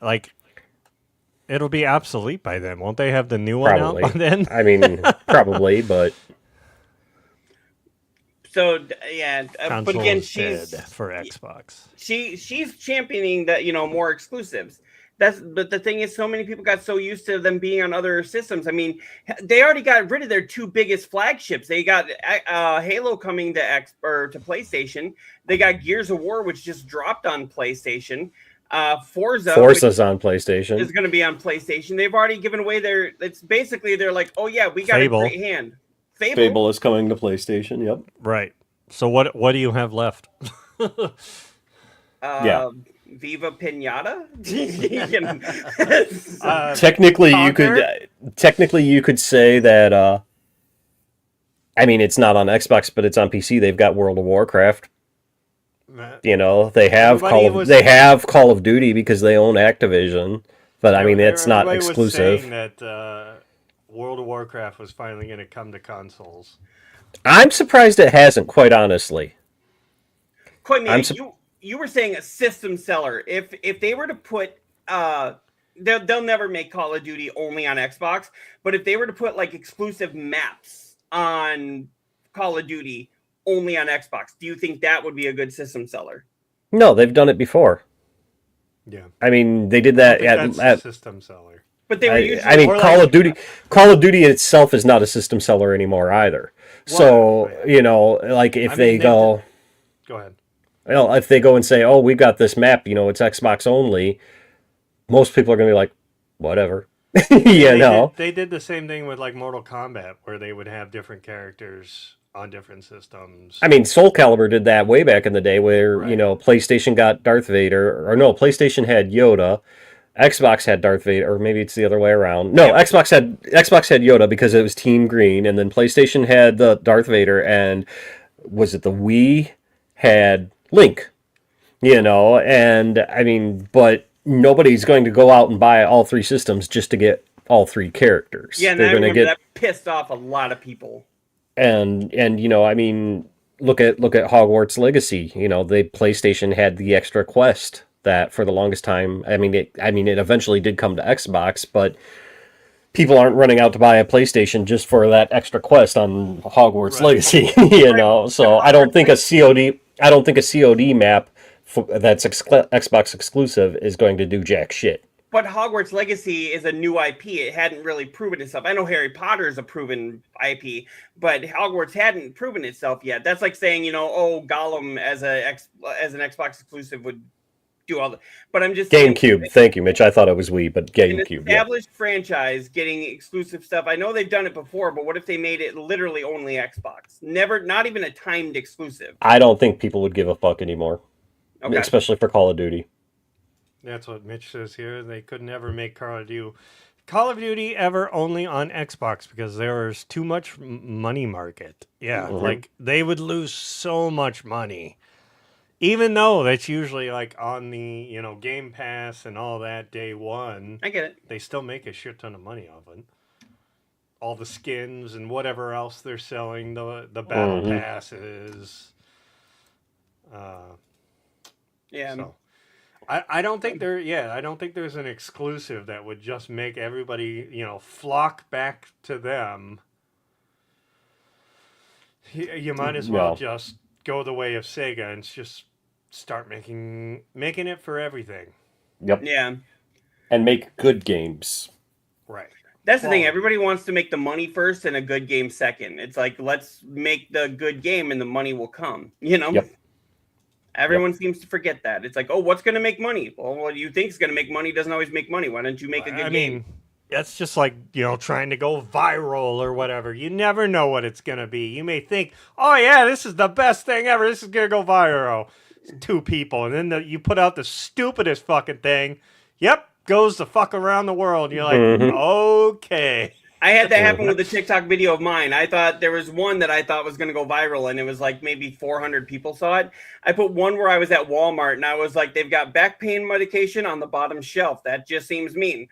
it'll be obsolete by then? Won't they have the new one out by then? I mean, probably, but. So yeah, but again, she's dead for Xbox. She's championing that more exclusives. But the thing is, so many people got so used to them being on other systems. I mean, they already got rid of their two biggest flagships. They got Halo coming to PlayStation. They got Gears of War, which just dropped on PlayStation. Forza's on PlayStation. Is going to be on PlayStation. They've already given away it's basically they're like, oh yeah, we got Fable. a great hand. Fable is coming to PlayStation. Yep. Right. So what do you have left? Yeah. Viva Pinata. Technically, you could say that. I mean, it's not on Xbox, but it's on PC. They've got World of Warcraft. They have Call of Duty because they own Activision. But I mean, it's not exclusive. Was saying that World of Warcraft was finally going to come to consoles. I'm surprised it hasn't, quite honestly. Quite me. You were saying a system seller. If they were to put they'll never make Call of Duty only on Xbox, but if they were to put exclusive maps on Call of Duty only on Xbox, do you think that would be a good system seller? No, they've done it before. Yeah. I mean, they did that at system seller. But they were usually Call of Duty itself is not a system seller anymore either. So, if they go ahead. Well, if they go and say, "Oh, we got this map, it's Xbox only," most people are going to be like, "Whatever." They did the same thing with Mortal Kombat, where they would have different characters on different systems. I mean, Soul Calibur did that way back in the day, where PlayStation got Darth Vader, or no, PlayStation had Yoda, Xbox had Darth Vader, or maybe it's the other way around. No, yeah. Xbox had Yoda because it was Team Green, and then PlayStation had the Darth Vader, and was it the Wii had Link? And I mean, but nobody's going to go out and buy all three systems just to get all three characters. Yeah, and I remember that pissed off a lot of people. And I mean, look at Hogwarts Legacy. The PlayStation had the extra quest that for the longest time. I mean, it eventually did come to Xbox, but people aren't running out to buy a PlayStation just for that extra quest on Hogwarts Legacy. So I don't think a COD map that's Xbox exclusive is going to do jack shit. But Hogwarts Legacy is a new IP. It hadn't really proven itself. I know Harry Potter is a proven IP, but Hogwarts hadn't proven itself yet. That's like saying, Gollum as an Xbox exclusive would do all the. But I'm just saying, GameCube. Thank you, Mitch. I thought it was Wii, but an GameCube. Yeah. established franchise getting exclusive stuff. I know they've done it before, but what if they made it literally only Xbox? Never, not even a timed exclusive. I don't think people would give a fuck anymore, Okay. especially for Call of Duty. That's what Mitch says here. They could never make Call of Duty ever only on Xbox because there's too much money market. Yeah, Mhm. like they would lose so much money. Even though that's usually like on the, Game Pass and all that day one. I get it. They still make a shit ton of money off it. All the skins and whatever else they're selling, the battle Mhm. passes. Yeah. So. I don't think I don't think there's an exclusive that would just make everybody, flock back to them. You might as well just go the way of Sega and just start making it for everything. Yep. Yeah. And make good games. Right. That's the thing. Everybody wants to make the money first and a good game second. It's like, let's make the good game and the money will come, Yep. Everyone seems to forget that. It's like, oh, what's going to make money? Well, what you think is going to make money doesn't always make money. Why don't you make a good game? That's just like, trying to go viral or whatever. You never know what it's going to be. You may think, oh, yeah, this is the best thing ever. This is going to go viral. It's 2 people. And then you put out the stupidest fucking thing. Yep, goes the fuck around the world. You're like, okay. I had that happen with a TikTok video of mine. I thought there was one that I thought was going to go viral, and it was like maybe 400 people saw it. I put one where I was at Walmart, and I was like, they've got back pain medication on the bottom shelf. That just seems mean.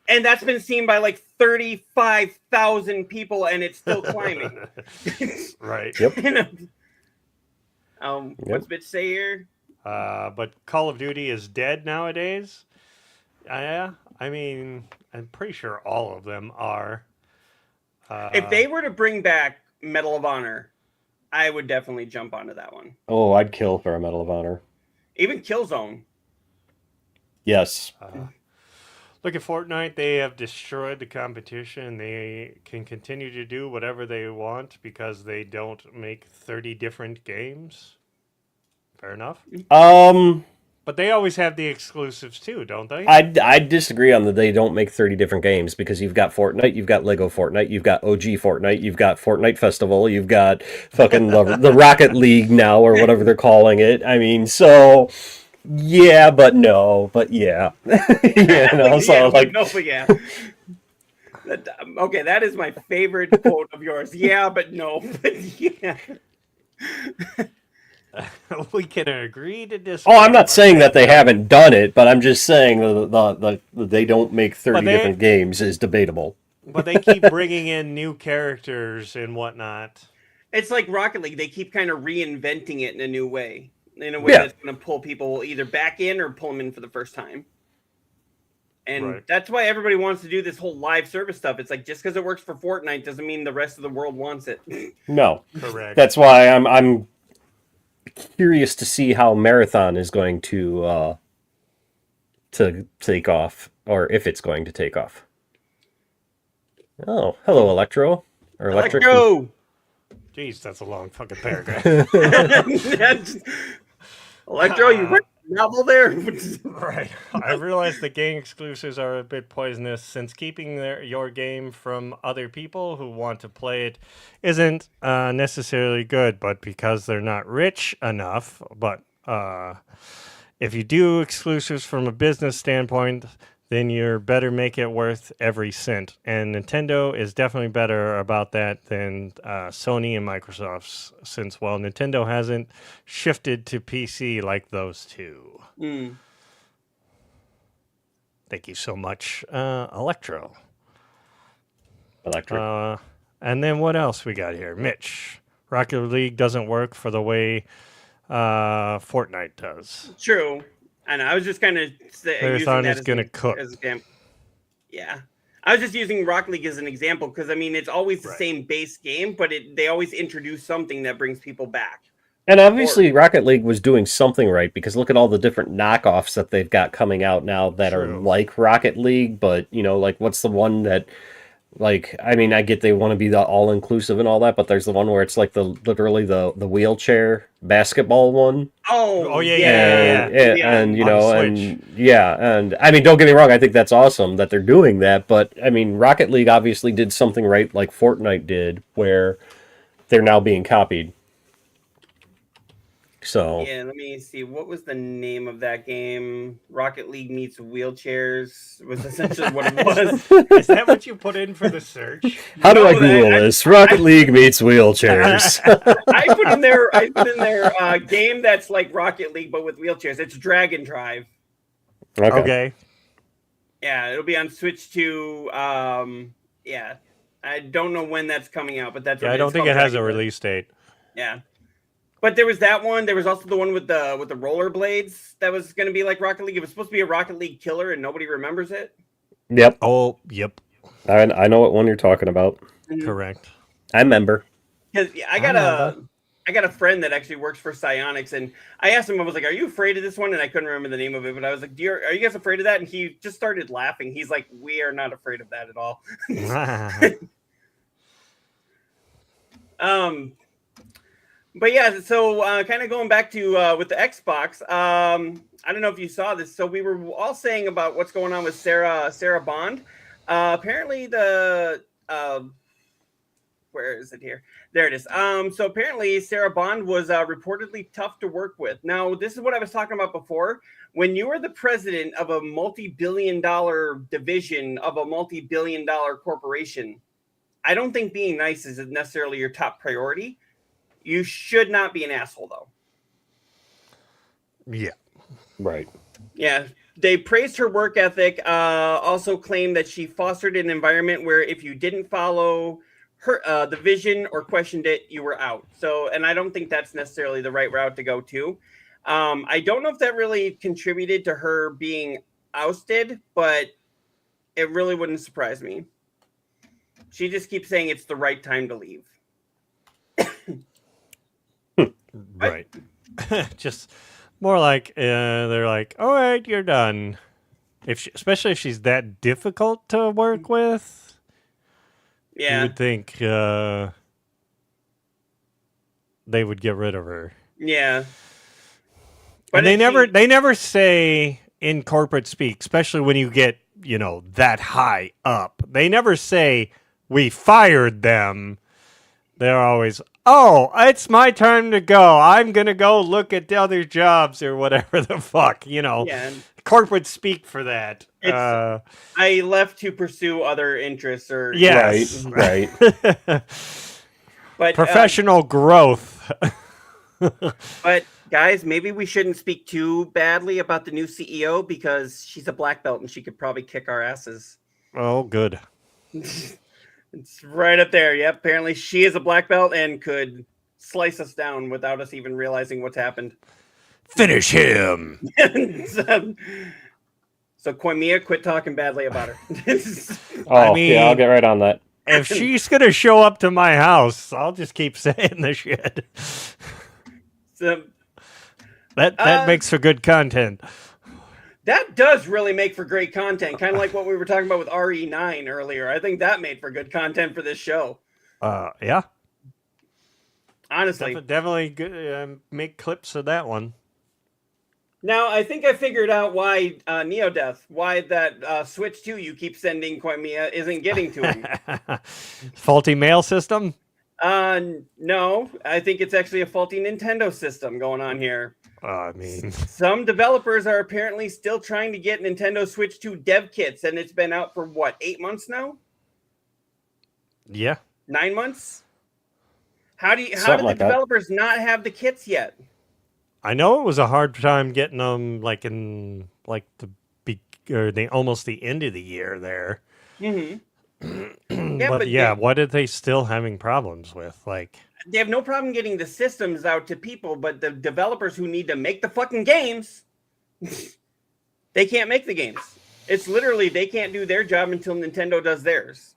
And that's been seen by like 35,000 people, and it's still climbing. Right. Yep. What's Bitch say here? But Call of Duty is dead nowadays. Yeah, I mean, I'm pretty sure all of them are. If they were to bring back Medal of Honor, I would definitely jump onto that one. Oh, I'd kill for a Medal of Honor. Even Killzone. Yes. Look at Fortnite. They have destroyed the competition. They can continue to do whatever they want because they don't make 30 different games. Fair enough. But they always have the exclusives too, don't they? I disagree on that they don't make 30 different games because you've got Fortnite, you've got Lego Fortnite, you've got OG Fortnite, you've got Fortnite Festival, you've got fucking the Rocket League now or whatever they're calling it. I mean, so yeah, but no, but yeah. So like no, but yeah. Okay, that is my favorite quote of yours. Yeah, but no, but yeah. We can agree to disagree. Oh, I'm not saying that they haven't done it, but I'm just saying the they don't make 30 different games is debatable. But they keep bringing in new characters and whatnot. It's like Rocket League. They keep kind of reinventing it in a new way. In a way that's going to pull people either back in or pull them in for the first time. And that's why everybody wants to do this whole live service stuff. It's like, just because it works for Fortnite doesn't mean the rest of the world wants it. No. Correct. That's why I'm curious to see how Marathon is going to take off, or if it's going to take off. Oh, hello, Electro. Or Electric. Electro! Jeez, that's a long fucking paragraph. Electro, you read the novel there? Right. I realize the game exclusives are a bit poisonous since keeping your game from other people who want to play it isn't necessarily good, but because they're not rich enough. But if you do exclusives from a business standpoint, then you're better make it worth every cent. And Nintendo is definitely better about that than Sony and Microsoft, since, well, Nintendo hasn't shifted to PC like those two. Thank you so much, Electro. And then what else we got here? Mitch, Rocket League doesn't work for the way Fortnite does. True. And I was just kind of Marathon is going to cook. Yeah. I was just using Rocket League as an example because, I mean, it's always the same base game, but they always introduce something that brings people back. And obviously, Rocket League was doing something right because look at all the different knockoffs that they've got coming out now that are True. like Rocket League, but like what's the one that, like, I mean, I get they want to be the all inclusive and all that, but there's the one where it's like literally the wheelchair basketball one. Oh, yeah. And On Switch. and I mean, don't get me wrong, I think that's awesome that they're doing that, but I mean, Rocket League obviously did something right, like Fortnite did, where they're now being copied. So Yeah, let me see. What was the name of that game? Rocket League meets wheelchairs was essentially what it was. Is that what you put in for the search? how do I No, Google this? Rocket League meets wheelchairs. I put in there game that's like Rocket League but with wheelchairs. It's Dragon Drive. Okay. Yeah, it'll be on Switch 2. Yeah, I don't know when that's coming out, but that's Yeah, what I don't it's think called, it has a Dragon Drive. release date. Yeah, but there was that one. There was also the one with the rollerblades that was going to be like Rocket League. It was supposed to be a Rocket League killer, and nobody remembers it. Yep, Oh, yep. I know what one you're talking about. Correct. I remember. Because I got a friend that actually works for Psyonix, and I asked him, I was like, "Are you afraid of this one?" And I couldn't remember the name of it, but I was like, are you guys afraid of that?" And he just started laughing. He's like, "We are not afraid of that at all." But yeah, so kind of going back to with the Xbox, I don't know if you saw this. So we were all saying about what's going on with Sarah Bond. Apparently the where is it here? There it is. So apparently Sarah Bond was reportedly tough to work with. Now, this is what I was talking about before. When you are the president of a multi-billion-dollar division of a multi-billion-dollar corporation, I don't think being nice is necessarily your top priority. You should not be an asshole, though. Yeah. Right. Yeah. They praised her work ethic, also claimed that she fostered an environment where if you didn't follow her the vision or questioned it, you were out. So, and I don't think that's necessarily the right route to go to. I don't know if that really contributed to her being ousted, but it really wouldn't surprise me. She just keeps saying it's the right time to leave. Right. Just more like they're like, all right, you're done. Especially if she's that difficult to work with, you Yeah. would think they would get rid of her. Yeah. And they if never say in corporate speak, especially when you get, that high up. They never say we fired them. They're always, oh, it's my time to go. I'm going to go look at the other jobs or whatever the fuck, Yeah. corporate speak for that. I left to pursue other interests or Yes. Right. but Professional growth. But guys, maybe we shouldn't speak too badly about the new CEO because she's a black belt and she could probably kick our asses. Oh, good. It's right up there. Yep. Apparently she is a black belt and could slice us down without us even realizing what's happened. Finish him. So Koimiya, quit talking badly about her. Oh, yeah, I'll get right on that. If she's going to show up to my house, I'll just keep saying the shit. So, That makes for good content. that does really make for great content, kind of like what we were talking about with RE9 earlier. I think that made for good content for this show. Yeah. Honestly. Definitely good, make clips of that one. Now, I think I figured out why Neodeath, why that Switch 2 you keep sending Koimiya isn't getting to him. Faulty mail system? No, I think it's actually a faulty Nintendo system going on here. I mean, Some developers are apparently still trying to get Nintendo Switch 2 dev kits, and it's been out for what, 8 months now? yeah. 9 months? How do Something the like that. developers not have the kits yet? I know it was a hard time getting them, like in like almost the end of the year there. Mm-hmm. But what are they still having problems with? Like, They have no problem getting the systems out to people, but the developers who need to make the fucking games, they can't make the games. It's literally they can't do their job until Nintendo does theirs.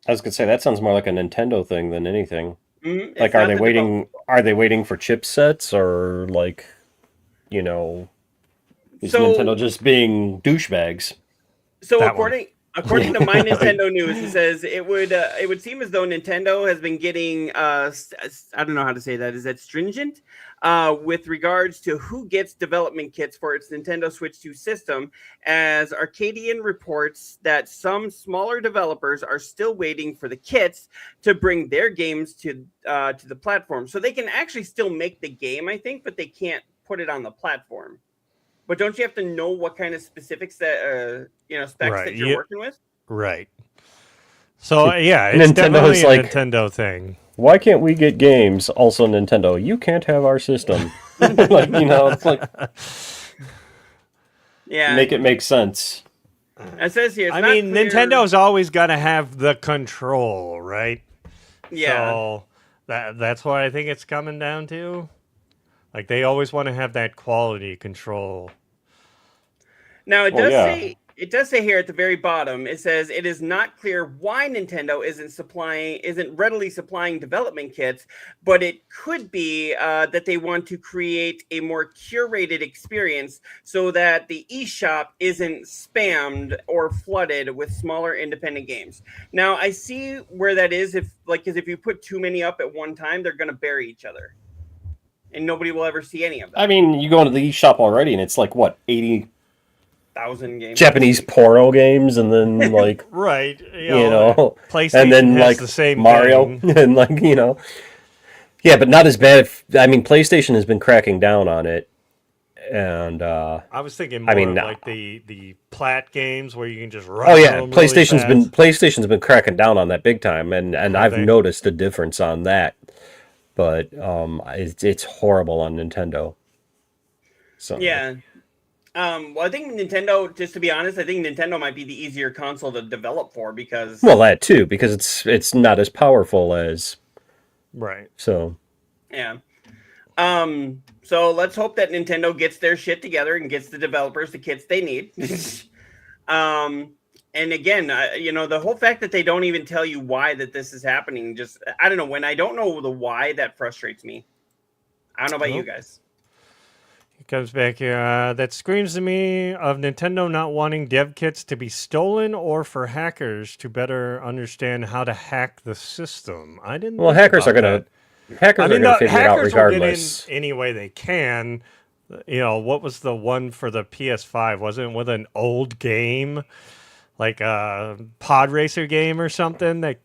I was going to say, that sounds more like a Nintendo thing than anything. Mhm, it's Like, not the develop- Are they waiting for chipsets, or like, you know, is So Nintendo just being douchebags? So That one. according to my Nintendo news, it says it would seem as though Nintendo has been getting I don't know how to say that. Is that stringent with regards to who gets development kits for its Nintendo Switch 2 system? As Arcadian reports that some smaller developers are still waiting for the kits to bring their games to the platform, so they can actually still make the game, I think, but they can't put it on the platform. But don't you have to know what kind of specifics that specs Right. that you're working with? Right. So yeah, it's Nintendo definitely is a like, Nintendo thing. why can't we get games? Also, Nintendo, you can't have our system. Like, it's like, Yeah, make it make sense. it says here. It's I not mean, clear- Nintendo's always got to have the control, right? Yeah. So that's what I think it's coming down to. Like they always want to have that quality control. Now Well, yeah. it does say here at the very bottom. It says it is not clear why Nintendo isn't readily supplying development kits, but it could be that they want to create a more curated experience so that the eShop isn't spammed or flooded with smaller independent games. Now I see where that is. Because if you put too many up at one time, they're going to bury each other, and nobody will ever see any of them. I mean, you go into the eShop already, and it's like, what, 1,000 games. Japanese porno games, and then, like, Right. PlayStation, and then, has like, the same Mario, thing. and, like, Yeah, but not as bad. I mean, PlayStation has been cracking down on it, and, I was thinking more mean, of like the plat games where you can just run. oh yeah, them really fast. PlayStation's been cracking down on that big time, and I've they? noticed a difference on that. But it's horrible on Nintendo. So Yeah. Well, I think Nintendo, just to be honest, I think Nintendo might be the easier console to develop for because. Well, that too, because it's not as powerful as. Right. So. Yeah. So let's hope that Nintendo gets their shit together and gets the developers the kits they need. And again, the whole fact that they don't even tell you why that this is happening, I don't know. When I don't know the why, that frustrates me. I don't know about you guys. It comes back here. That screams to me of Nintendo not wanting dev kits to be stolen or for hackers to better understand how to hack the system. I didn't. Well, think hackers are about gonna that. hackers are gonna figure it out regardless. Will get in any way they can. What was the one for the PS5? Wasn't it with an old game, like a pod racer game or something that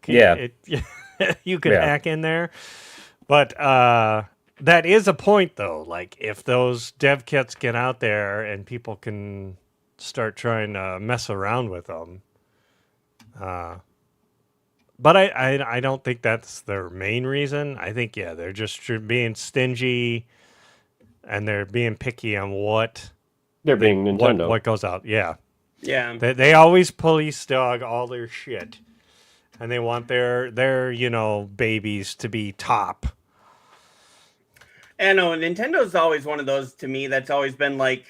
you could hack in there. But that is a point though. Like if those dev kits get out there and people can start trying to mess around with them. But I don't think that's their main reason. I think, they're just being stingy and they're being picky on what they're being Nintendo. What goes out. Yeah. Yeah. They always police dog all their shit. And they want their babies to be top. And Nintendo's always one of those to me that's always been like,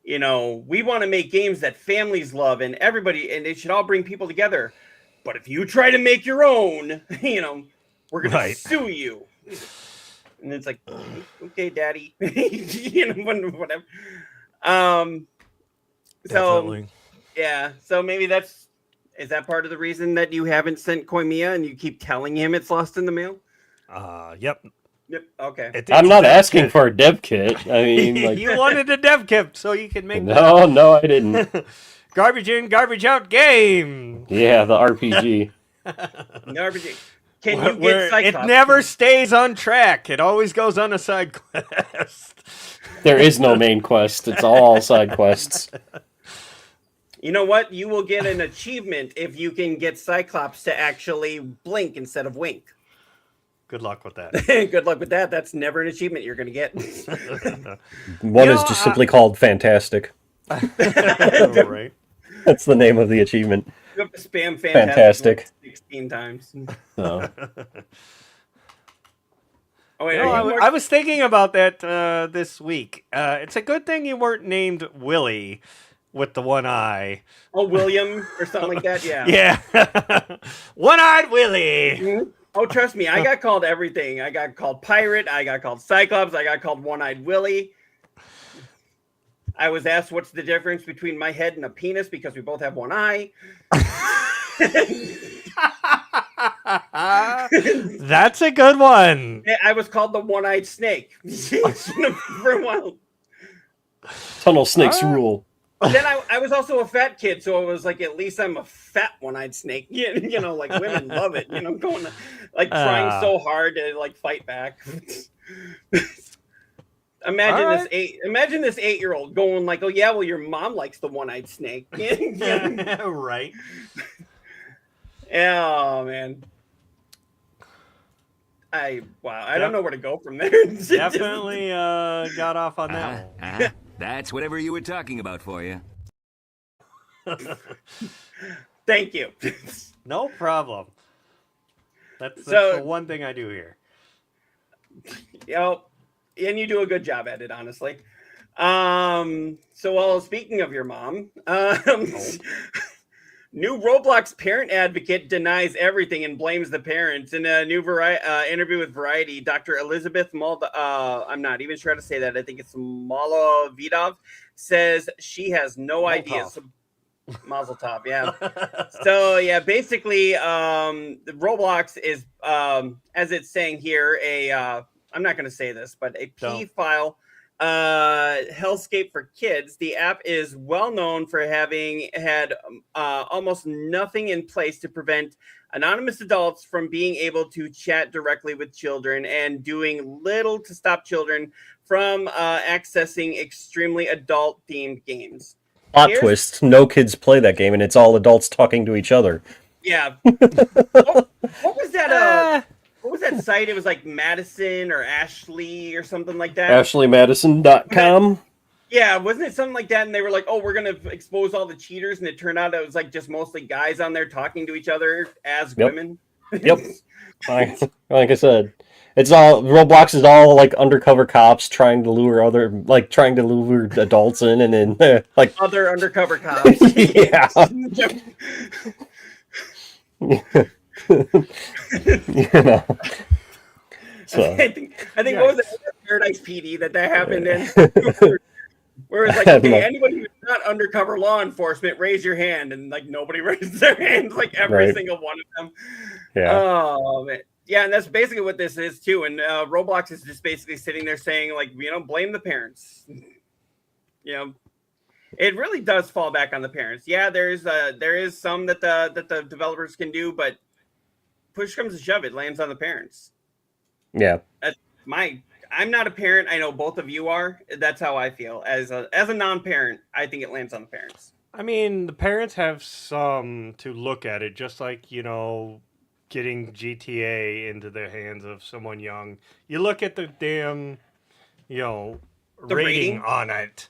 we want to make games that families love and everybody, and they should all bring people together. But if you try to make your own, we're going to sue you. And it's like, okay, daddy, whatever. Definitely. So maybe is that part of the reason that you haven't sent Koimiya and you keep telling him it's lost in the mail? Yep. Yep. Okay. I'm not asking for a dev kit. I mean, like, you wanted a dev kit so you could make. No, I didn't. Garbage in, garbage out game. Yeah, the RPG. RPG. Can you get Cyclops? It never stays on track. It always goes on a side quest. There is no main quest. It's all side quests. You know what? You will get an achievement if you can get Cyclops to actually blink instead of wink. Good luck with that. Good luck with that. That's never an achievement you're going to get. One is just simply called Fantastic. Right. That's the name of the achievement. You have to spam Fantastic. Like 16 times. Oh. Oh, wait, I was thinking about that this week. It's a good thing you weren't named Willie with the one eye. Oh, William or something like that? Yeah. Yeah. One-eyed Willie. Mm-hmm. Oh, trust me, I got called everything. I got called pirate. I got called Cyclops. I got called One-Eyed Willie. I was asked what's the difference between my head and a penis because we both have one eye. That's a good one. I was called the One-Eyed Snake for a while. Tunnel snakes rule. Then I was also a fat kid, so it was like at least I'm a fat one-eyed snake. You know, like women love it. You know, going like trying so hard to like fight back. Imagine this 8-year-old going like, "Oh yeah, well your mom likes the one-eyed snake." Right. Oh man. I don't know where to go from there. Definitely got off on that one. That's whatever you were talking about for you. Thank you. No problem. That's So- the one thing I do here. You know, and you do a good job at it, honestly. So, well, speaking of your mom, new Roblox parent advocate denies everything and blames the parents. In a new interview with Variety, Dr. Elizabeth I'm not even sure how to say that. I think it's Malavidov, says she has no idea. So, Mazel tov, yeah. So yeah, basically, the Roblox is, as it's saying here, I'm not going to say this, but a P file hellscape for kids. The app is well known for having had almost nothing in place to prevent anonymous adults from being able to chat directly with children and doing little to stop children from accessing extremely adult themed games. Plot twist, no kids play that game and it's all adults talking to each other. Yeah. What was that? What was that site? It was like Madison or Ashley or something like that. AshleyMadison.com. Yeah, wasn't it something like that? And they were like, "Oh, we're gonna expose all the cheaters," and it turned out it was like just mostly guys on there talking to each other as women. Yep. Like I said, it's all Roblox is all like undercover cops trying to lure adults in, and then like Other undercover cops. yeah. You know. So I think what was it? Paradise PD that happened in. Where it's like, okay, anybody who's not undercover law enforcement, raise your hand, and like nobody raises their hands, like every single one of them. Yeah. Oh man. Yeah, and that's basically what this is too. And Roblox is just basically sitting there saying, like, blame the parents. It really does fall back on the parents. Yeah, there is some that the developers can do, but push comes to shove, it lands on the parents. Yeah. I'm not a parent. I know both of you are. That's how I feel. As a non-parent, I think it lands on the parents. I mean, the parents have some to look at it, just like, getting GTA into the hands of someone young. You look at the damn, rating on it.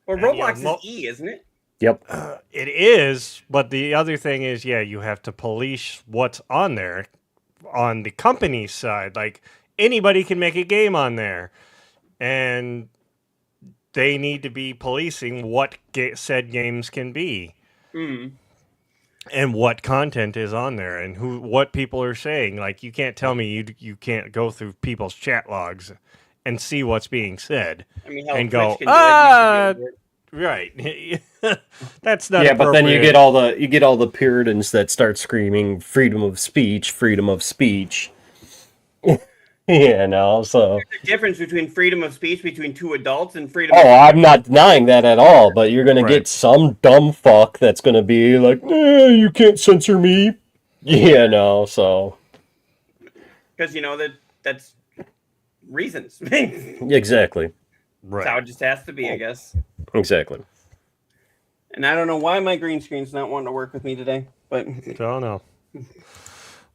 Well, Roblox is E, isn't it? Yep. It is, but the other thing is, you have to police what's on there on the company side. Like, anybody can make a game on there, and they need to be policing what said games can be. Mm. And what content is on there, and what people are saying. Like, you can't tell me you can't go through people's chat logs and see what's being said. I mean, hell, and Twitch go, can do it. right. That's not. Yeah, but then you appropriate. get all the Puritans that start screaming freedom of speech, freedom of speech. Yeah, no, so There's a difference between freedom of speech between two adults and freedom. Oh, I'm not denying that at all, but you're gonna get some dumb fuck that's gonna be like, you can't censor me. Yeah, no, so Because that's reasons. exactly. That's how it just has to be, I guess. Exactly. And I don't know why my green screen's not wanting to work with me today, but Don't know.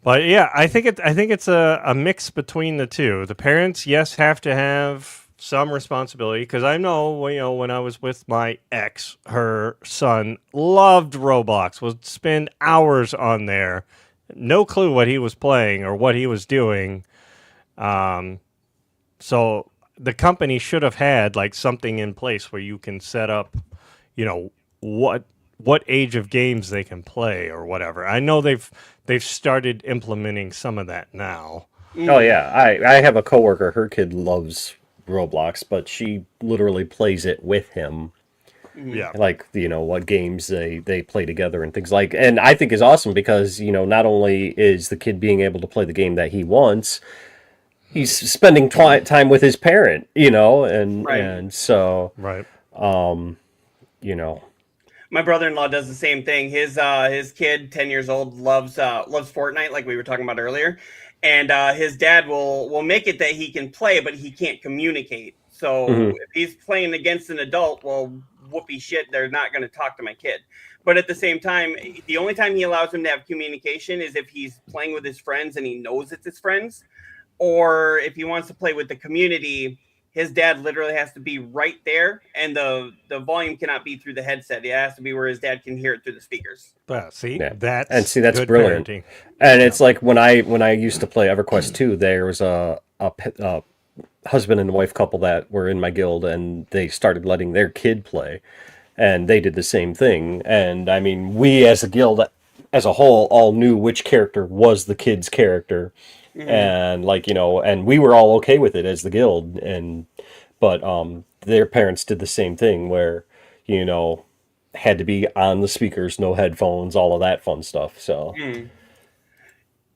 But yeah, I think it's a mix between the two. The parents, yes, have to have some responsibility, because I know, when I was with my ex, her son loved Roblox, would spend hours on there, no clue what he was playing or what he was doing. So the company should have had like something in place where you can set up, what what age of games they can play or whatever. I know they've started implementing some of that now. Oh yeah, I have a coworker. Her kid loves Roblox, but she literally plays it with him. Yeah. Like, what games they play together and things like. And I think is awesome because not only is the kid being able to play the game that he wants, he's spending time with his parent. And Right. and so Right. My brother-in-law does the same thing. His kid, 10 years old, loves Fortnite, like we were talking about earlier, and his dad will make it that he can play, but he can't communicate. So Mhm. if he's playing against an adult, well, whoopee shit, they're not going to talk to my kid. But at the same time, the only time he allows him to have communication is if he's playing with his friends and he knows it's his friends, or if he wants to play with the community. His dad literally has to be right there, and the volume cannot be through the headset. It has to be where his dad can hear it through the speakers. See, Yeah. that's that's good brilliant. parenting. And it's like when I used to play EverQuest 2, there was a husband and wife couple that were in my guild, and they started letting their kid play, and they did the same thing. And I mean, we as a guild as a whole all knew which character was the kid's character. And and we were all okay with it as the guild, but their parents did the same thing where had to be on the speakers, no headphones, all of that fun stuff. So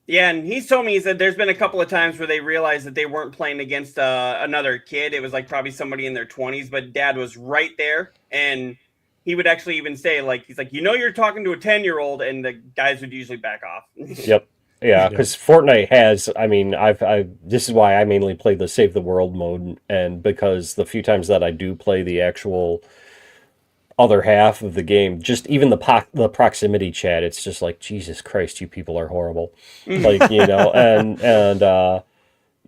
Yeah, and he's told me, he said there's been a couple of times where they realized that they weren't playing against another kid. It was like probably somebody in their 20s, but dad was right there, and he would actually even say, like, he's like, you're talking to a 10-year-old, and the guys would usually back off. Yep. Yeah, because Fortnite has, I mean, this is why I mainly play the Save the World mode, and because the few times that I do play the actual other half of the game, just even the proximity chat, it's just like, Jesus Christ, you people are horrible. Like, and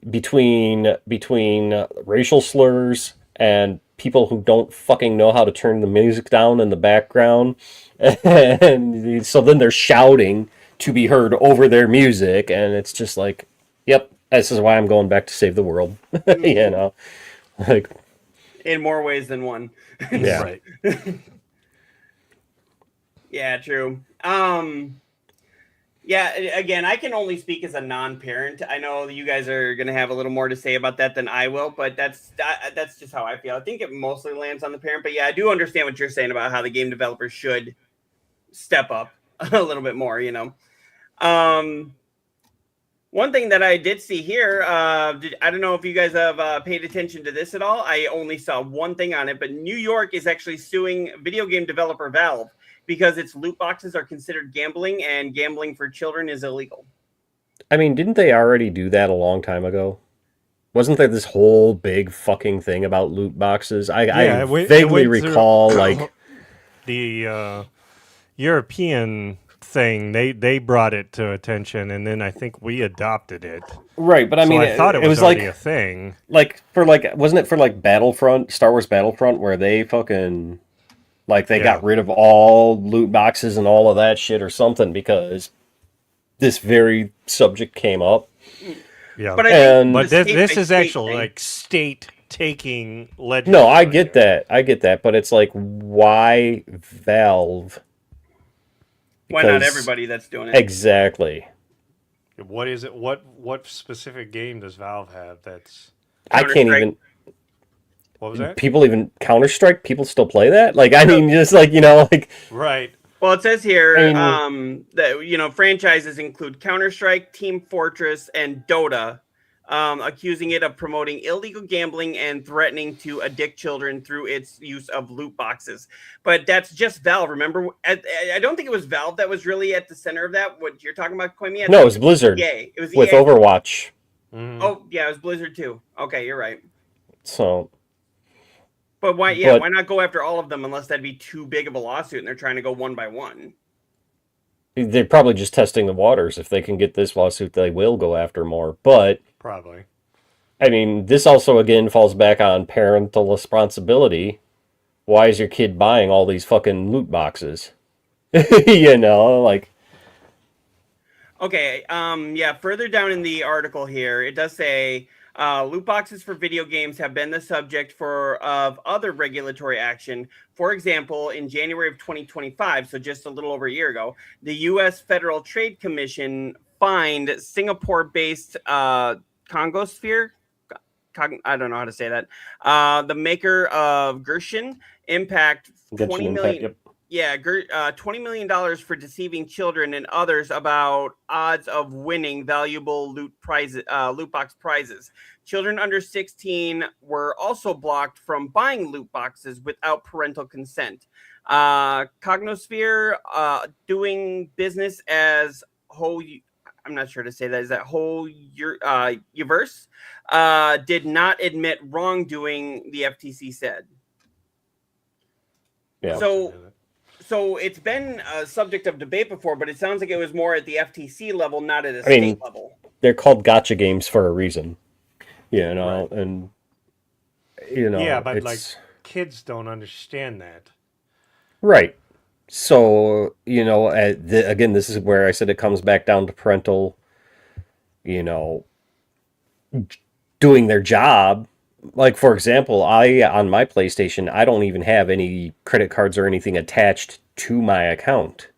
between racial slurs and people who don't fucking know how to turn the music down in the background, and so then they're shouting to be heard over their music, and it's just like, yep, this is why I'm going back to Save the World. Like In more ways than one. Yeah. Right. Yeah, true. Yeah, again, I can only speak as a non-parent. I know you guys are going to have a little more to say about that than I will, but that's just how I feel. I think it mostly lands on the parent, but yeah, I do understand what you're saying about how the game developers should step up a little bit more, One thing that I did see here, I don't know if you guys have paid attention to this at all. I only saw one thing on it, but New York is actually suing video game developer Valve because its loot boxes are considered gambling, and gambling for children is illegal. I mean, didn't they already do that a long time ago? Wasn't there this whole big fucking thing about loot boxes? I vaguely recall, like, the European thing. They brought it to attention, and then I think we adopted it. Right, but I mean, I thought it was like already a thing. Like wasn't it for like Battlefront, Star Wars Battlefront, where they fucking they got rid of all loot boxes and all of that shit or something because this very subject came up. Yeah, But this is actual like state taking legislation. No, I get that, but it's like, why Valve? Why not everybody that's doing it? Exactly. What is it? What specific game does Valve have that's... I can't even... What was that? People even... Counter-Strike? People still play that? Like, I mean, just like, Right. Well, it says here that, franchises include Counter-Strike, Team Fortress, and Dota, accusing it of promoting illegal gambling and threatening to addict children through its use of loot boxes. But that's just Valve. Remember, I don't think it was Valve that was really at the center of that. What you're talking about, Koimi? No, it was Blizzard. Yeah, it was with EA. Overwatch. Mm-hmm. Oh, yeah, it was Blizzard too. Okay, you're right. So... But why not go after all of them unless that'd be too big of a lawsuit and they're trying to go one by one? They're probably just testing the waters. If they can get this lawsuit, they will go after more. But probably. I mean, this also again falls back on parental responsibility. Why is your kid buying all these fucking loot boxes? Like. Okay. Yeah. Further down in the article here, it does say Loot boxes for video games have been the subject of other regulatory action. For example, in January of 2025, so just a little over a year ago, the U.S. Federal Trade Commission fined Singapore-based Congosphere. I don't know how to say that. The maker of Genshin Impact, $20 million. Yep. Yeah, $20 million for deceiving children and others about odds of winning valuable loot box prizes. Children under 16 were also blocked from buying loot boxes without parental consent. Cognosphere, doing business as I'm not sure to say that. Is that whole universe? Did not admit wrongdoing, the FTC said. Yeah. So it's been a subject of debate before, but it sounds like it was more at the FTC level, not at a state level. They're called gotcha games for a reason. And Yeah, but like kids don't understand that. Right. So, again, this is where I said it comes back down to parental, doing their job. Like, for example, on my PlayStation, I don't even have any credit cards or anything attached to my account.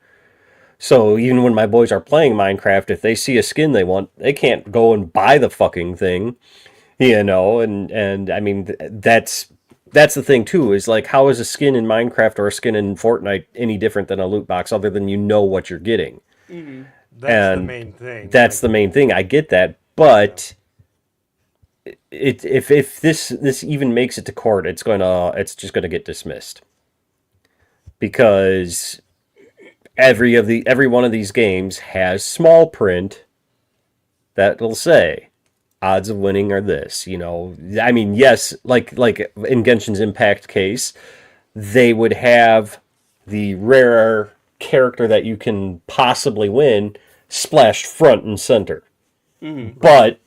So even when my boys are playing Minecraft, if they see a skin they want, they can't go and buy the fucking thing, and I mean, that's the thing too, is like, how is a skin in Minecraft or a skin in Fortnite any different than a loot box other than what you're getting? Mm-hmm. That's the main thing. That's the main thing. I get that, but if this even makes it to court, it's just gonna get dismissed, because every one of these games has small print that'll say odds of winning are this. I mean, yes, like in Genshin's Impact case, they would have the rare character that you can possibly win splashed front and center. Mm-hmm. But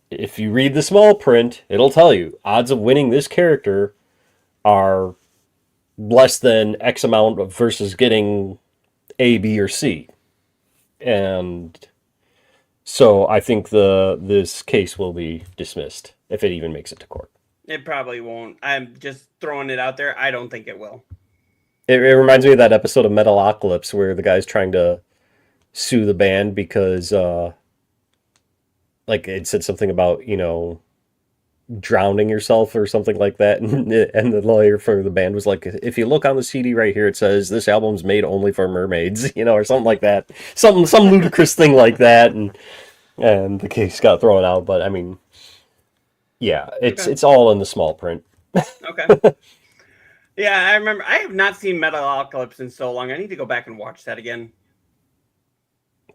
if you read the small print, it'll tell you odds of winning this character are less than X amount versus getting A, B, or C. And so I think this case will be dismissed if it even makes it to court. It probably won't. I'm just throwing it out there. I don't think it will. It reminds me of that episode of Metalocalypse where the guy's trying to sue the band because like it said something about, drowning yourself or something like that. And the lawyer for the band was like, if you look on the CD right here, it says this album's made only for mermaids, or something like that. Some ludicrous thing like that. And the case got thrown out. But I mean, yeah, it's all in the small print. Okay. Yeah, I remember. I have not seen Metalocalypse in so long. I need to go back and watch that again.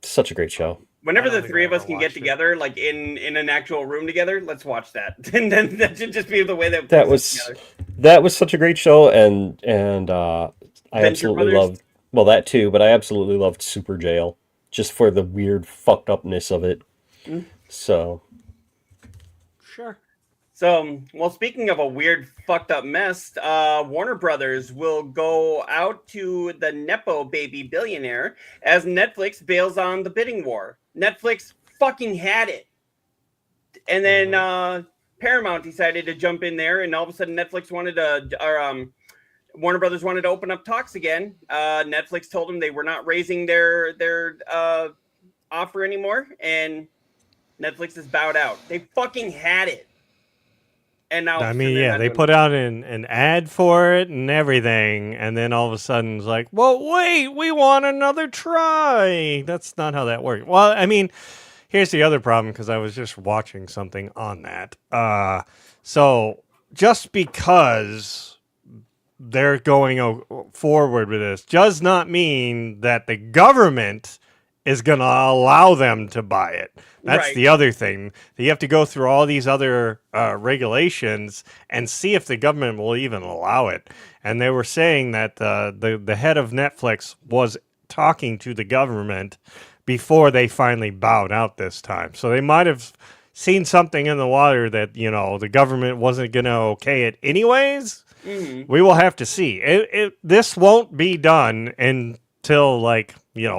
Such a great show. Whenever the three of us can get together, like in an actual room together, let's watch that. And then that should just be the way that was such a great show, and I absolutely loved that too. But I absolutely loved Super Jail just for the weird fucked upness of it. Mm. So sure. So, well, speaking of a weird, fucked up mess, Warner Brothers will go out to the Nepo baby billionaire as Netflix bails on the bidding war. Netflix fucking had it. And then Paramount decided to jump in there, and all of a sudden Warner Brothers wanted to open up talks again. Netflix told them they were not raising their offer anymore, and Netflix has bowed out. They fucking had it. And now, I mean, yeah, they put out an ad for it and everything, and then all of a sudden it's like, well, wait, we want another try. That's not how that works. Well, I mean, here's the other problem, because I was just watching something on that. So just because they're going forward with this does not mean that the government is going to allow them to buy it. That's right. The other thing. You have to go through all these other regulations and see if the government will even allow it. And they were saying that the head of Netflix was talking to the government before they finally bowed out this time. So they might have seen something in the water that, the government wasn't going to okay it anyways. Mm-hmm. We will have to see. This won't be done until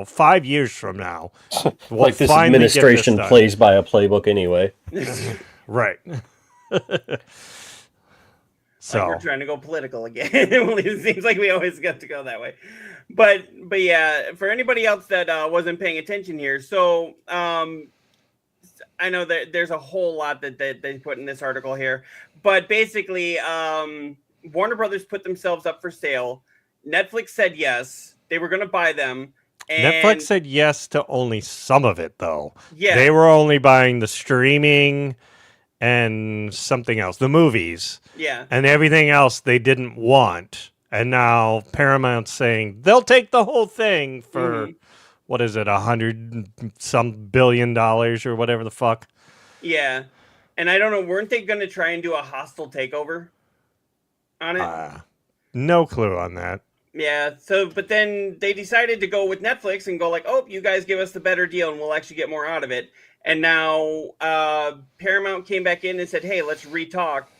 5 years from now. We'll like this administration plays by a playbook anyway. Right. Like we're trying to go political again. It seems like we always get to go that way. But yeah, for anybody else that wasn't paying attention here, so I know that there's a whole lot that they put in this article here, but basically, Warner Brothers put themselves up for sale. Netflix said yes, they were going to buy them. And Netflix said yes to only some of it, though. Yeah. They were only buying the streaming and something else, the movies. Yeah. And everything else they didn't want. And now Paramount's saying they'll take the whole thing for, what is it, $100 billion or whatever the fuck? Yeah. And I don't know, weren't they going to try and do a hostile takeover on it? No clue on that. Yeah, so, but then they decided to go with Netflix and go like, oh, you guys give us the better deal and we'll actually get more out of it. And now Paramount came back in and said, hey, let's re-talk.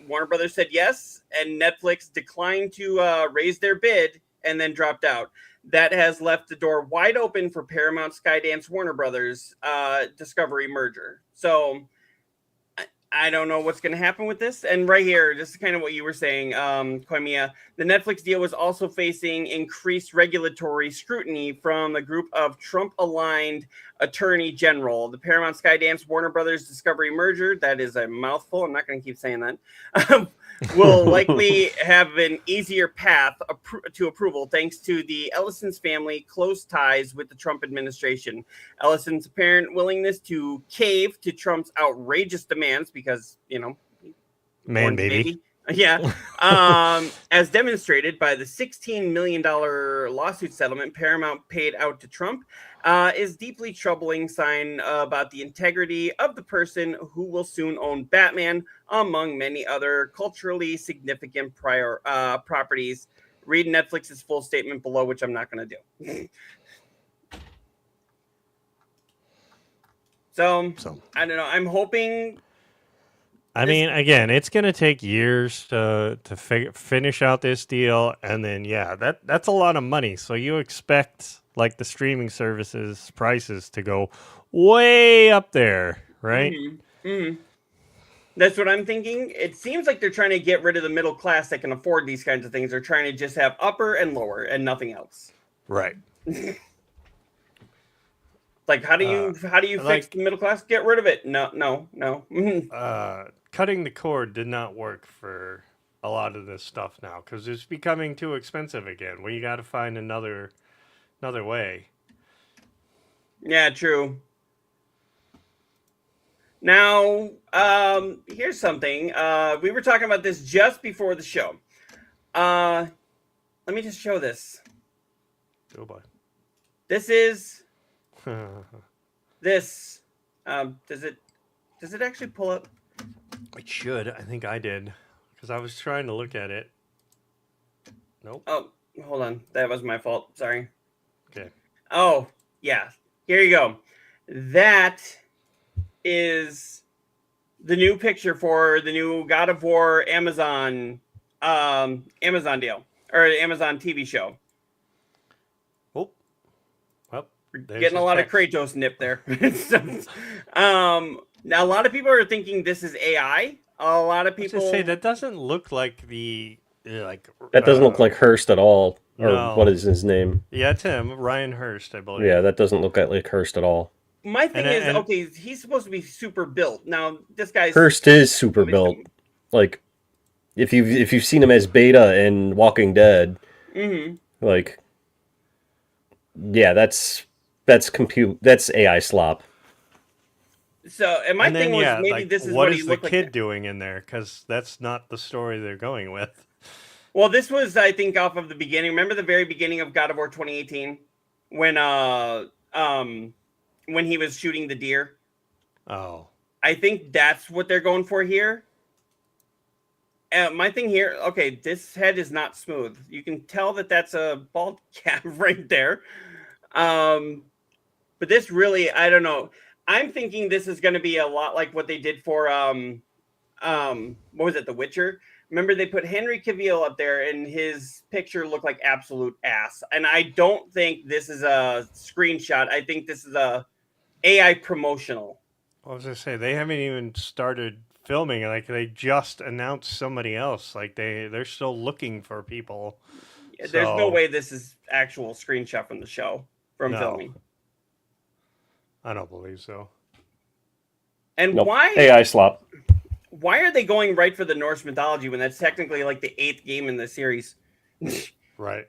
Warner Brothers said yes, and Netflix declined to raise their bid and then dropped out. That has left the door wide open for Paramount, Skydance, Warner Brothers Discovery merger. So I don't know what's going to happen with this. And right here, this is kind of what you were saying, Koimiya. The Netflix deal was also facing increased regulatory scrutiny from a group of Trump-aligned attorney general. The Paramount, Skydance, Warner Brothers Discovery merger, that is a mouthful. I'm not going to keep saying that. Will likely have an easier path to approval thanks to the Ellison's family close ties with the Trump administration. Ellison's apparent willingness to cave to Trump's outrageous demands because, you know, man baby. Yeah. As demonstrated by the $16 million lawsuit settlement Paramount paid out to Trump, is deeply troubling sign about the integrity of the person who will soon own Batman, among many other culturally significant properties. Read Netflix's full statement below, which I'm not going to do. So, I don't know. I'm hoping... I mean, again, it's going to take years to finish out this deal, and then that's a lot of money. So you expect like the streaming services prices to go way up there, right? That's what I'm thinking. It seems like they're trying to get rid of the middle class that can afford these kinds of things. They're trying to just have upper and lower and nothing else. Right. Like how do you fix the middle class? Get rid of it. No. Cutting the cord did not work for a lot of this stuff now because it's becoming too expensive again. Well, you got to find another way. Yeah, true. Now, here's something. We were talking about this just before the show. Let me just show this. Oh boy. This is this. Does it actually pull up? It should. I think I did because I was trying to look at it. Nope. Oh, hold on. That was my fault. Sorry. Okay. Oh, yeah. Here you go. That is the new picture for the new God of War Amazon deal or Amazon TV show. Oh, well, getting a lot of Kratos nip there. Now a lot of people are thinking this is AI. A lot of people say that doesn't look like the like. That doesn't look like Hurst at all. Or no. what is his name? Yeah, it's him, Ryan Hurst, I believe. Yeah, that doesn't look like Hurst at all. My thing is, okay, he's supposed to be super built. Now this guy's Hurst is super built. Like, if you've seen him as Beta in Walking Dead, like, yeah, that's AI slop. So, and my thing was maybe like, this is what he is the looked kid like. doing in there? Because that's not the story they're going with. Well, this was, I think, off of the beginning. Remember the very beginning of God of War 2018 when he was shooting the deer? Oh, I think that's what they're going for here. My thing here, okay, this head is not smooth. You can tell that that's a bald cap right there. But this really, I don't know. I'm thinking this is going to be a lot like what they did for what was it, The Witcher? Remember they put Henry Cavill up there and his picture looked like absolute ass. And I don't think this is a screenshot. I think this is a AI promotional. I was gonna say they haven't even started filming. Like they just announced somebody else. Like they're still looking for people. There's no So, way this is actual screenshot from the show from No. filming. I don't believe so. And Nope. why AI slop. are they going right for the Norse mythology when that's technically like the 8th game in the series? Right.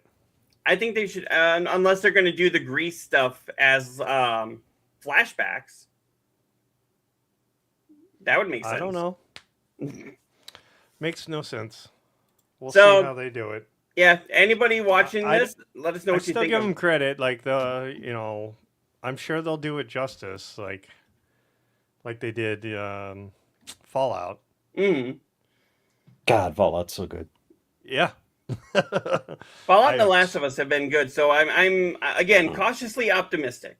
I think they should, unless they're going to do the Greece stuff as flashbacks. That would make sense. I don't know. Makes no sense. We'll So- see how they do it. Yeah, anybody watching I- this, let us know I what you still think give of. them credit. Like I'm sure they'll do it justice. Like they did Fallout. Mm. God, Fallout's so good. Yeah. Fallout and The I- Last of Us have been good, so I'm again cautiously optimistic.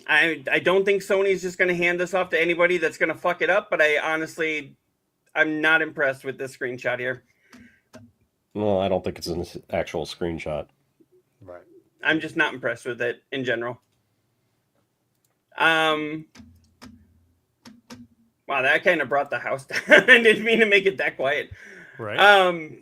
I don't think Sony's just going to hand this off to anybody that's going to fuck it up, but I'm not impressed with this screenshot here. Well, I don't think it's an actual screenshot. Right. I'm just not impressed with it in general. Wow, that kind of brought the house down. I didn't mean to make it that quiet. Right.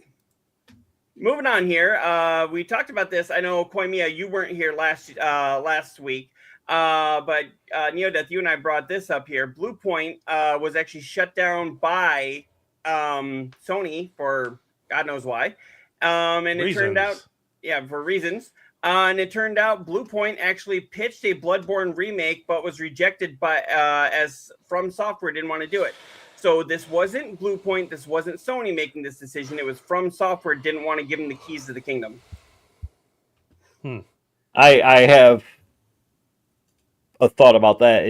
Moving on here, we talked about this. I know Koimiya, you weren't here last week, but Neodeath, you and I brought this up here. Blue Point was actually shut down by Sony for God knows why, and it turned out, for reasons. And it turned out Blue Point actually pitched a Bloodborne remake, but was rejected by as From Software didn't want to do it. So this wasn't Blue Point, this wasn't Sony making this decision. It was From Software didn't want to give them the keys to the kingdom. I have a thought about that.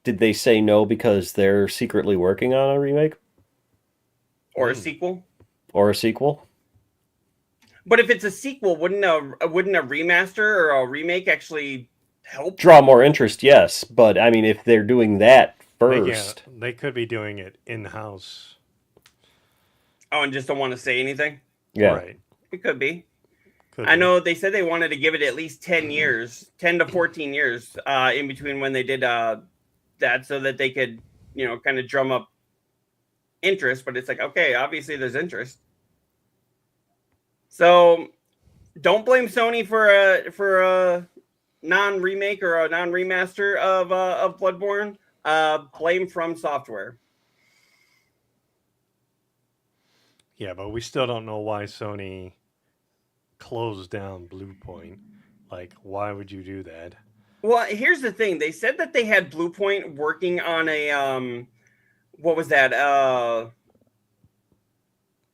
Did they say no because they're secretly working on a remake Or a sequel. or a sequel? But if it's a sequel, wouldn't a remaster or a remake actually help? Draw more interest, yes. But I mean, if they're doing that first, They could be doing it in house. Oh, and just don't want to say anything? yeah. Right. It could be. Could I be. know they said they wanted to give it at least 10 years, 10 to 14 years in between when they did that so that they could, kind of drum up interest. But it's like, okay, obviously there's interest. So don't blame Sony for a non-remake or a non-remaster of Bloodborne. Blame From Software. Yeah, but we still don't know why Sony closed down Blue Point. Like, why would you do that? Well, here's the thing. They said that they had Blue Point working on a what was that? A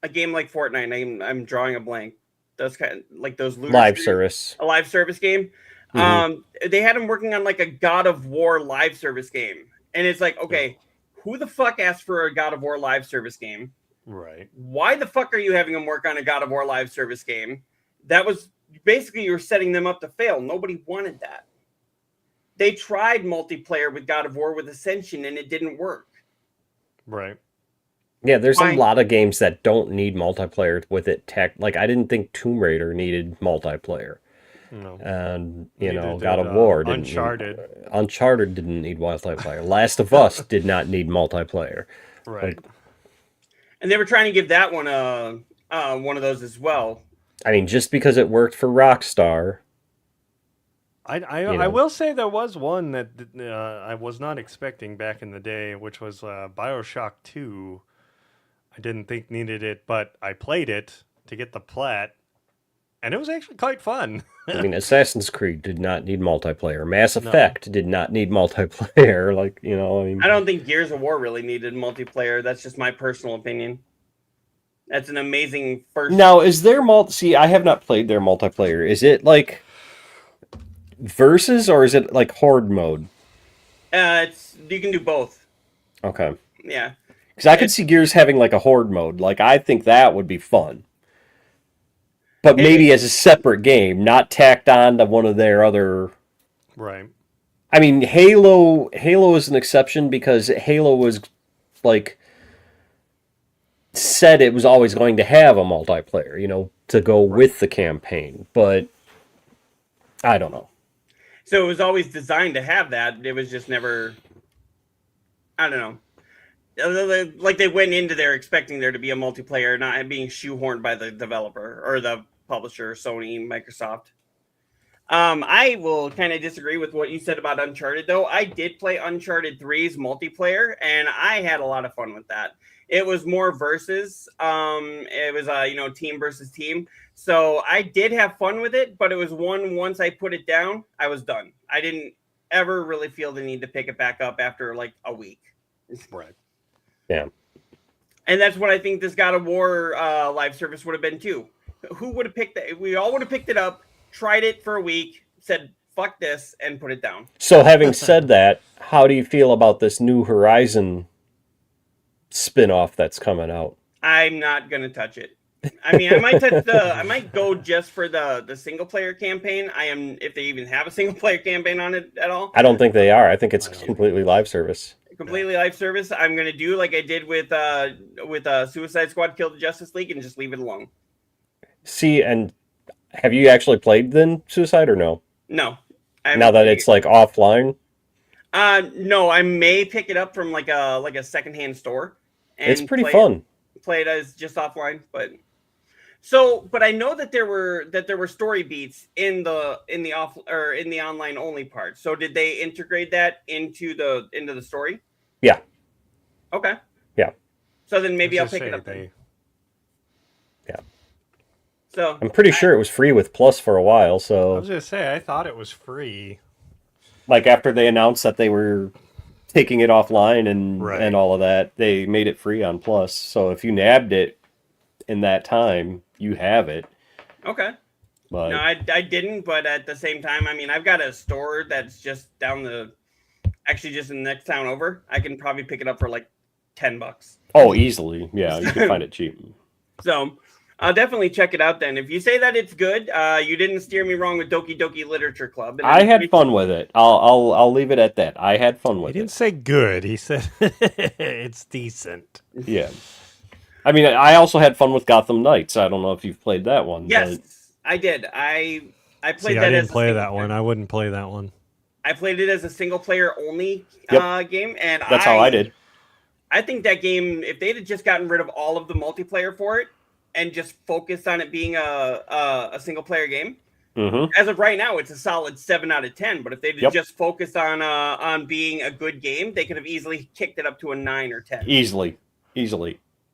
game like Fortnite. I'm drawing a blank. Those kind of, like those looter Live shooters. service. A live service game. They had him working on like a God of War live service game, and it's like, okay, who the fuck asked for a God of War live service game? Right. Why the fuck are you having him work on a God of War live service game? That was basically you're setting them up to fail. Nobody wanted that. They tried multiplayer with God of War with Ascension, and it didn't work. Right. Yeah, there's Why- a lot of games that don't need multiplayer with it. Like, I didn't think Tomb Raider needed multiplayer. No. And, Neither God did, of War didn't. Uncharted. Uncharted didn't need multiplayer. Last of Us did not need multiplayer. Right. And they were trying to give that one one of those as well. I mean, just because it worked for Rockstar. I will say there was one that I was not expecting back in the day, which was BioShock 2. I didn't think needed it, but I played it to get the plat, and it was actually quite fun. I mean, Assassin's Creed did not need multiplayer. Mass Effect did not need multiplayer. Like, I mean, I don't think Gears of War really needed multiplayer. That's just my personal opinion. That's an amazing first. Now, is there See, I have not played their multiplayer. Is it like versus, or is it like horde mode? You can do both. Okay. Yeah. Because I could see Gears having like a horde mode. Like, I think that would be fun. But maybe as a separate game, not tacked on to one of their other. Right. I mean, Halo is an exception because Halo was like said it was always going to have a multiplayer, to go with the campaign. But I don't know. So it was always designed to have that. It was just never, I don't know. Like they went into there expecting there to be a multiplayer, not being shoehorned by the developer or the publisher, Sony, Microsoft. I will kind of disagree with what you said about Uncharted, though. I did play Uncharted 3's multiplayer, and I had a lot of fun with that. It was more versus. It was team versus team. So I did have fun with it, but it was once I put it down, I was done. I didn't ever really feel the need to pick it back up after like a week. Right. Yeah. And that's what I think this God of War live service would have been too. Who would have picked it? We all would have picked it up, tried it for a week, said, fuck this, and put it down. So having said that, how do you feel about this new Horizon spin-off that's coming out? I'm not going to touch it. I mean, I might go just for the single player campaign. If they even have a single player campaign on it at all. I don't think they are. I think it's completely live service. Completely live service. I'm going to do like I did with Suicide Squad Kill the Justice League and just leave it alone. See, and have you actually played then Suicide or no? No. Now that it's like offline? No, I may pick it up from like a secondhand store. And It's pretty fun. Play it as just offline, but I know that there were story beats in the online only part. So did they integrate that into the story? Yeah. Okay. Yeah. So then maybe I'll pick it up then. Yeah. So I'm pretty sure it was free with Plus for a while, I so was gonna say I thought it was free. like after they announced that they were taking it offline and Right. all of that, they made it free on Plus. So if you nabbed it in that time, you have it. Okay. But No, I didn't, but at the same time, I mean, I've got a store that's just just in the next town over. I can probably pick it up for like $10. oh, easily. Yeah, you can find it cheap. So I'll definitely check it out then. If you say that it's good, you didn't steer me wrong with Doki Doki Literature Club. And I had fun with it. I'll leave it at that. I had fun He with didn't it. say good. He said it's decent. Yeah. I mean, I also had fun with Gotham Knights. I don't know if you've played that one. Yes, But I did. I played See, that. I as didn't a play single that one. player. I wouldn't play that one. I played it as a single player only Yep. game, and that's how I did. I think that game, if they'd have just gotten rid of all of the multiplayer for it and just focused on it being a single player game, Mm-hmm. as of right now, it's a solid 7 out of 10. But if they'd Yep. just focused on being a good game, they could have easily kicked it up to a 9 or 10. Easily.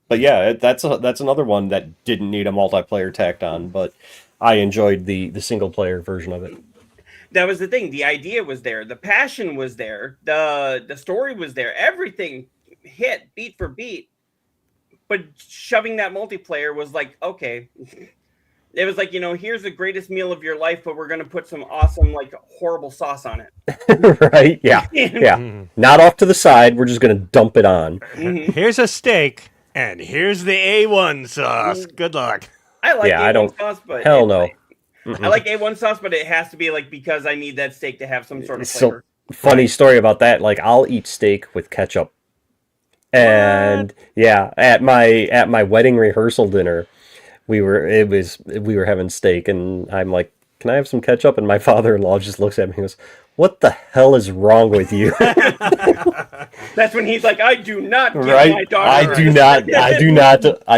But yeah, that's another one that didn't need a multiplayer tacked on, but I enjoyed the single player version of it. That was the thing. The idea was there. The passion was there. The story was there. Everything hit beat for beat. But shoving that multiplayer was like, okay. It was like, here's the greatest meal of your life, but we're going to put some awesome, like, horrible sauce on it. Right? Yeah. Yeah. Not off to the side. We're just going to dump it on. Mhm. Here's a steak, and here's the A1 sauce. Good luck. I like Yeah, A1 I don't- sauce, but Hell no. I like A1 sauce, but it has to be like because I need that steak to have some sort of So flavor. funny story about that. Like I'll eat steak with ketchup. And yeah, at my wedding rehearsal dinner, we were having steak, and I'm like, "Can I have some ketchup?" And my father-in-law just looks at me and goes, "What the hell is wrong with you?" That's when he's like, I do not give my Right? daughter. I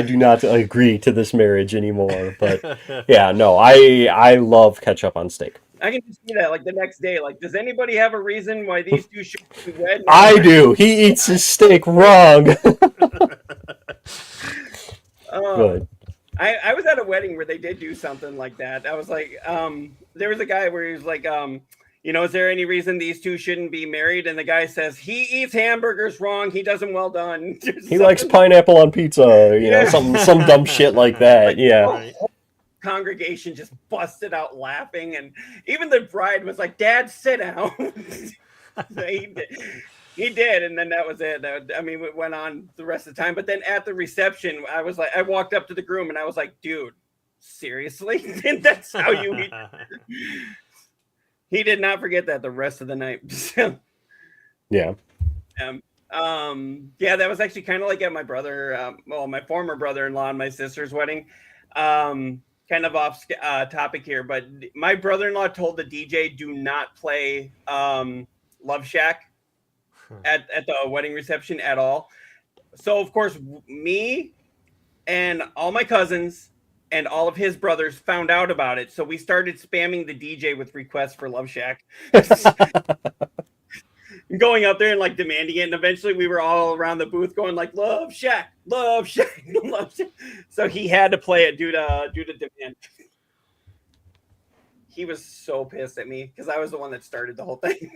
do not agree to this marriage anymore. But yeah, no, I love ketchup on steak. I can just see that like the next day. Like, does anybody have a reason why these two should be wed? I do. He eats his steak wrong. Good. I was at a wedding where they did do something like that. I was like, there was a guy where he was like, is there any reason these two shouldn't be married? And the guy says, he eats hamburgers wrong. He does them well done. He likes pineapple on pizza, some dumb shit like that. Yeah. Congregation just busted out laughing, and even the bride was like, "Dad, sit down." So he did, and then that was it. It went on the rest of the time. But then at the reception, I walked up to the groom, and I was like, "Dude, seriously? That's how you eat?" He did not forget that the rest of the night. Yeah. That was actually kind of like at my my former brother-in-law and my sister's wedding. kind of off topic here, but my brother-in-law told the DJ do not play Love Shack at the wedding reception at all. So of course, me and all my cousins and all of his brothers found out about it. So we started spamming the DJ with requests for Love Shack. Going out there and like demanding it, and eventually we were all around the booth going like Love Shack, Love Shack, Love Shack. So he had to play it due to demand. He was so pissed at me because I was the one that started the whole thing.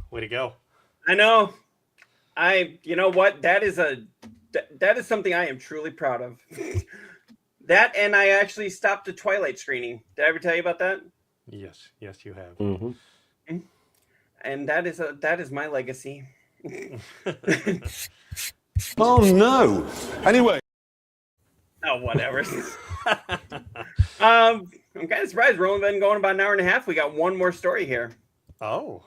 Way to go. I know. You know what? That is something I am truly proud of. That, and I actually stopped the Twilight screening. Did I ever tell you about that? Yes, you have. Mm-hmm. And that is my legacy. Oh no. Anyway. Oh, whatever. I'm kind of surprised. We're only been going about an hour and a half. We got one more story here. Oh.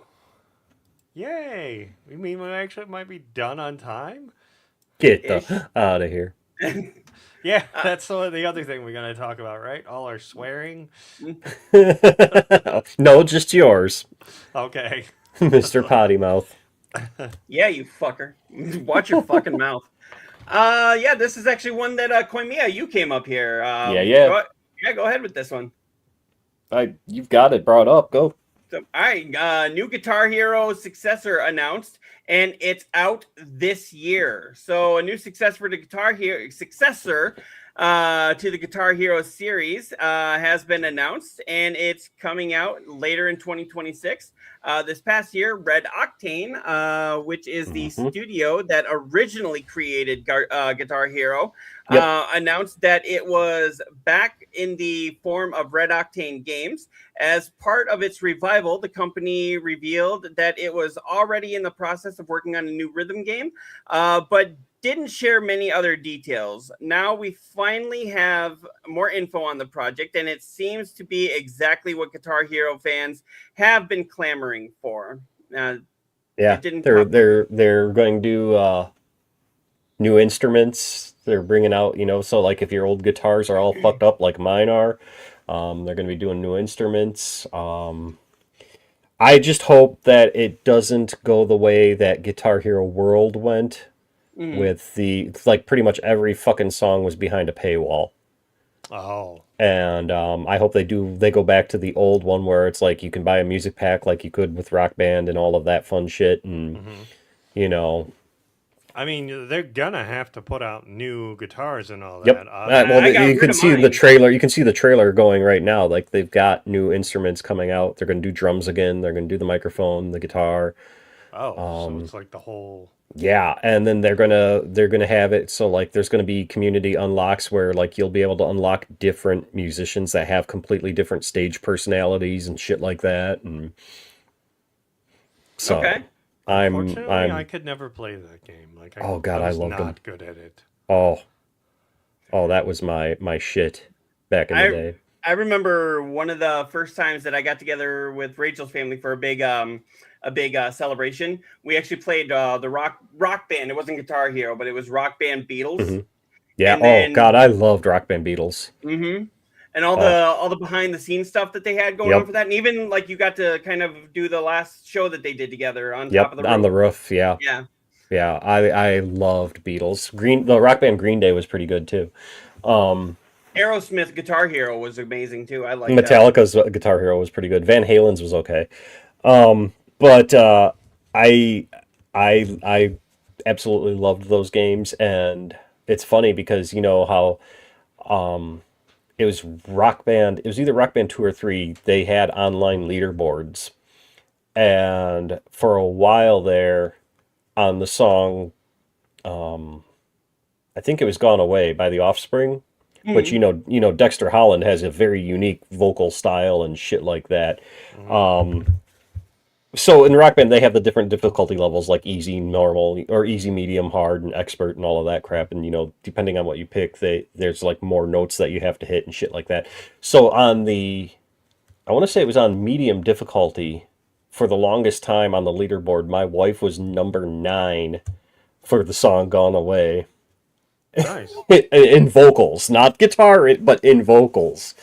Yay. You mean we actually might be done on time? Get the out of here. Yeah, that's the other thing we're going to talk about, right? All our swearing. No, just yours. Okay. Mr. Potty Mouth. Yeah, you fucker. Watch your fucking mouth. Yeah, this is actually one that Koimiya, you came up here. Yeah. Go ahead with this one. You've got it brought up. Go. So, all right, new Guitar Hero successor announced, and it's out this year. So a new successor to the Guitar Hero series has been announced, and it's coming out later in 2026. This past year, Red Octane, which is the studio that originally created Guitar Hero, announced that it was back in the form of Red Octane games. As part of its revival, the company revealed that it was already in the process of working on a new rhythm game, but didn't share many other details. Now we finally have more info on the project, and it seems to be exactly what Guitar Hero fans have been clamoring for. They're going to do new instruments. They're bringing out, so like if your old guitars are all fucked up like mine are, they're going to be doing new instruments. I just hope that it doesn't go the way that Guitar Hero World went. With pretty much every fucking song was behind a paywall. Oh. And I hope they go back to the old one where it's like you can buy a music pack like you could with Rock Band and all of that fun shit. And, I mean, they're gonna have to put out new guitars and all Yep. that. You can see the trailer. You can see the trailer going right now. Like they've got new instruments coming out. They're going to do drums again. They're going to do the microphone, the guitar. Oh, so it's like the whole. Yeah, and then they're gonna have it so like there's gonna be community unlocks where like you'll be able to unlock different musicians that have completely different stage personalities and shit like that. And so okay. Unfortunately, I could never play that game. I loved was them. not good at it. Oh, that was my shit back in the day. I remember one of the first times that I got together with Rachel's family for a big celebration. We actually played the rock band. It wasn't Guitar Hero, but it was Rock Band Beatles. Mm-hmm. Yeah. God, I loved Rock Band Beatles. Mm-hmm. And all the behind the scenes stuff that they had going on for that, and even like you got to kind of do the last show that they did together on top of the roof. On the roof. Yeah. Yeah. Yeah. I loved Beatles. The Rock Band Green Day was pretty good too. Aerosmith Guitar Hero was amazing too. I like Metallica's Guitar Hero was pretty good. Van Halen's was okay. But I absolutely loved those games, and it's funny because you know how it was Rock Band. It was either Rock Band 2 or 3. They had online leaderboards, and for a while there, on the song, I think it was "Gone Away" by The Offspring. But you know, Dexter Holland has a very unique vocal style and shit like that. So in Rock Band, they have the different difficulty levels, like easy, normal, or easy, medium, hard, and expert, and all of that crap. And depending on what you pick, there's like more notes that you have to hit and shit like that. So I want to say it was on medium difficulty for the longest time on the leaderboard. My wife was number 9 for the song "Gone Away." Nice. in vocals, not guitar, but in vocals.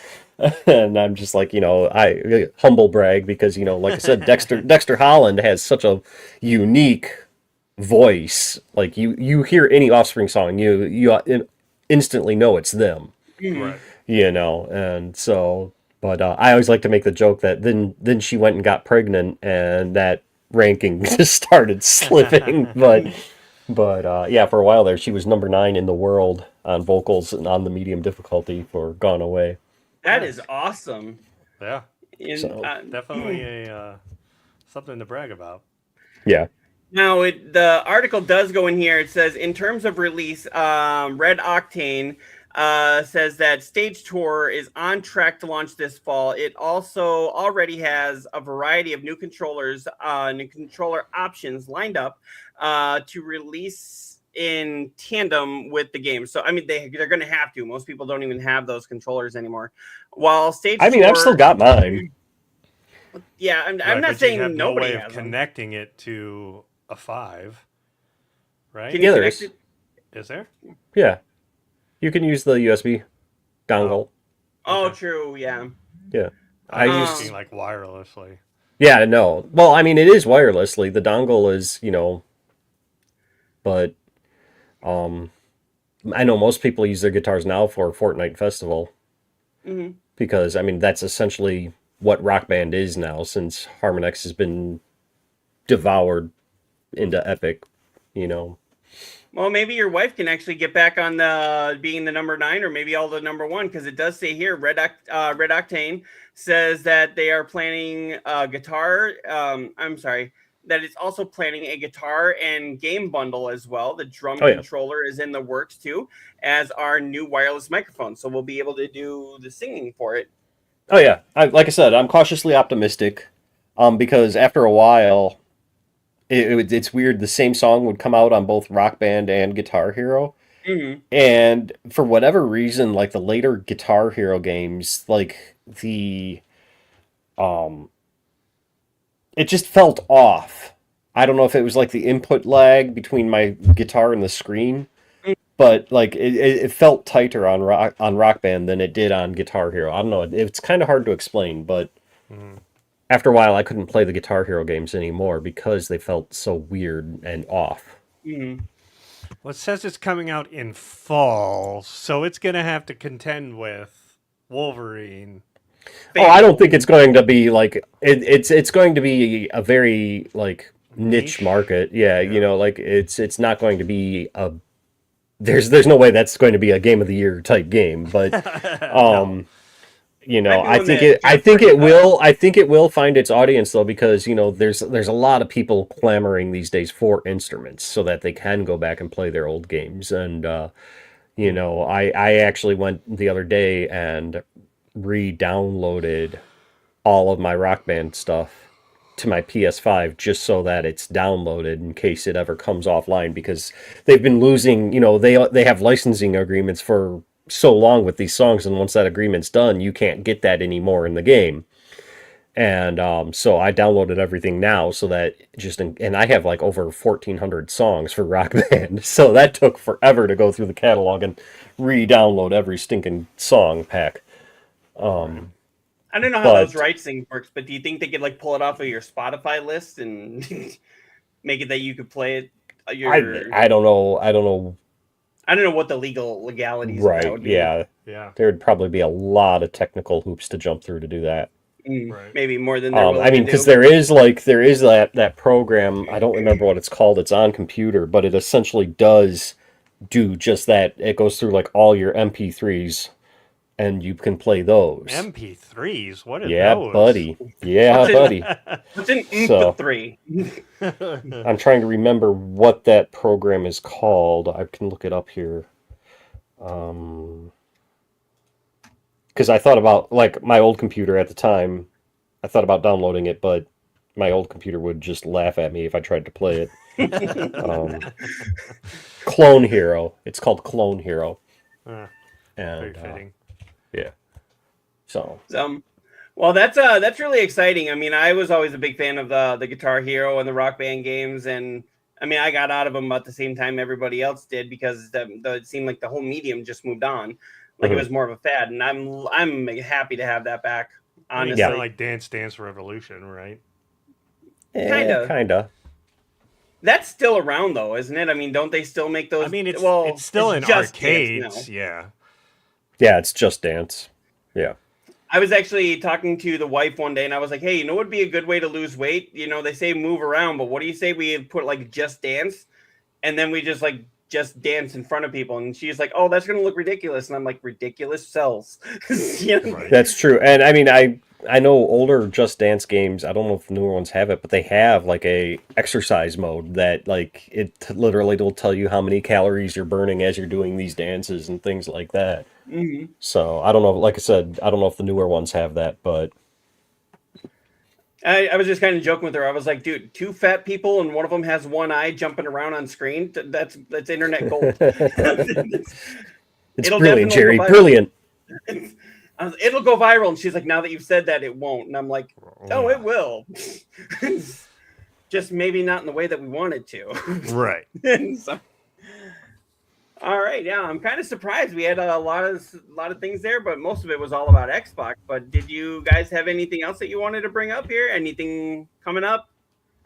And I'm just like, I humble brag because, like I said, Dexter Holland has such a unique voice. Like you hear any Offspring song, you instantly know it's them. Right. And so, but I always like to make the joke that then she went and got pregnant, and that ranking just started slipping. But yeah, for a while there, she was number 9 in the world on vocals and on the medium difficulty for Gone Away. That is awesome. Yeah. So, Definitely a something to brag about. Yeah. Now, the article does go in here. It says, in terms of release, Red Octane says that Stage Tour is on track to launch this fall. It also already has a variety of new controller options lined up to release in tandem with the game. So, I mean, they're going to have to. Most people don't even have those controllers anymore. While Stage Tour... I've still got mine. Yeah, I'm Right, not but saying you have nobody no way has of them. connecting it to a 5, right? Can you Yeah, there connect is. it? Is there? Yeah. You can use the USB dongle. Oh, Okay. true, yeah. Yeah. I was use- thinking like wirelessly. Yeah, no. Well, I mean, it is wirelessly. The dongle is, but I know most people use their guitars now for Fortnite Festival Mhm. because, I mean, that's essentially what Rock Band is now since Harmonix has been devoured into Epic, Well, maybe your wife can actually get back on the being the number 9, or maybe all the number 1, because it does say here Red Octane says that they are planning a guitar. That it's also planning a guitar and game bundle as well. The drum Oh, yeah. controller is in the works too, as our new wireless microphone. So we'll be able to do the singing for it. Oh yeah, like I said, I'm cautiously optimistic, because after a while, it's weird. The same song would come out on both Rock Band and Guitar Hero, and for whatever reason, like the later Guitar Hero games, like it just felt off. I don't know if it was like the input lag between my guitar and the screen, but like it felt tighter on Rock Band than it did on Guitar Hero. I don't know. It's kind of hard to explain, but after a while, I couldn't play the Guitar Hero games anymore because they felt so weird and off. Well, it says it's coming out in fall, so it's going to have to contend with Wolverine. Oh, I don't think it's going to be like it's going to be a very like niche market. Yeah, like it's not going to be a there's no way that's going to be a game of the year type game, but I think it will find its audience though, because there's a lot of people clamoring these days for instruments so that they can go back and play their old games. And I actually went the other day and re-downloaded all of my Rock Band stuff to my PS5 just so that it's downloaded in case it ever comes offline, because they've been losing, they have licensing agreements for so long with these songs, and once that agreement's done, you can't get that anymore in the game. And so I downloaded everything now so that and I have like over 1,400 songs for Rock Band, so that took forever to go through the catalog and re-download every stinking song pack. I don't know how those rights things works, but do you think they could like pull it off of your Spotify list and make it that you could play it? I don't know. I don't know what the legalities of that would be. Yeah. There'd probably be a lot of technical hoops to jump through to do that. Right. Maybe more than they're willing I mean, to because do. there is that program. I don't remember what it's called. It's on computer, but it essentially does do just that. It goes through like all your MP3s, and you can play those. MP3s? What are Yeah, those? buddy. Yeah, buddy. What's an So- MP3? I'm trying to remember what that program is called. I can look it up here. Because I thought about, like, my old computer at the time, I thought about downloading it, but my old computer would just laugh at me if I tried to play it. Clone Hero. It's called Clone Hero. Very And fitting. yeah. So Well, that's really exciting. I mean, I was always a big fan of the Guitar Hero and the Rock Band games, and I mean, I got out of them about the same time everybody else did because it seemed like the whole medium just moved on, like it was more of a fad, and I'm happy to have that back. Honestly, kind of like Dance Dance Revolution, right? Kinda. That's still around though, isn't it? I mean, don't they still make those? I mean, it's well, still in Just arcades. Dance now. Yeah. Yeah, it's Just Dance. Yeah. I was actually talking to the wife one day, and I was like, "Hey, you know what would be a good way to lose weight? You know, they say move around, but what do you say we put like Just Dance, and then we just dance in front of people?" And she's like, "Oh, that's gonna look ridiculous." And I'm like, "Ridiculous sells." You know? Right. That's true. And I mean, I know older Just Dance games, I don't know if the newer ones have it, but they have like a exercise mode that like it literally will tell you how many calories you're burning as you're doing these dances and things like that. Mm-hmm. So I don't know, like I said, I don't know if the newer ones have that, but I was just kind of joking with her. I was like, "Dude, two fat people and one of them has one eye jumping around on screen. That's internet gold." it's It'll brilliant, definitely Jerry. go viral. Brilliant. It'll go viral. And she's like, "Now that you've said that, it won't." And I'm like, "Oh, it will. Just maybe not in the way that we want it to." Right. So, all right, yeah, I'm kind of surprised. We had a lot of things there, but most of it was all about Xbox. But did you guys have anything else that you wanted to bring up here? Anything coming up?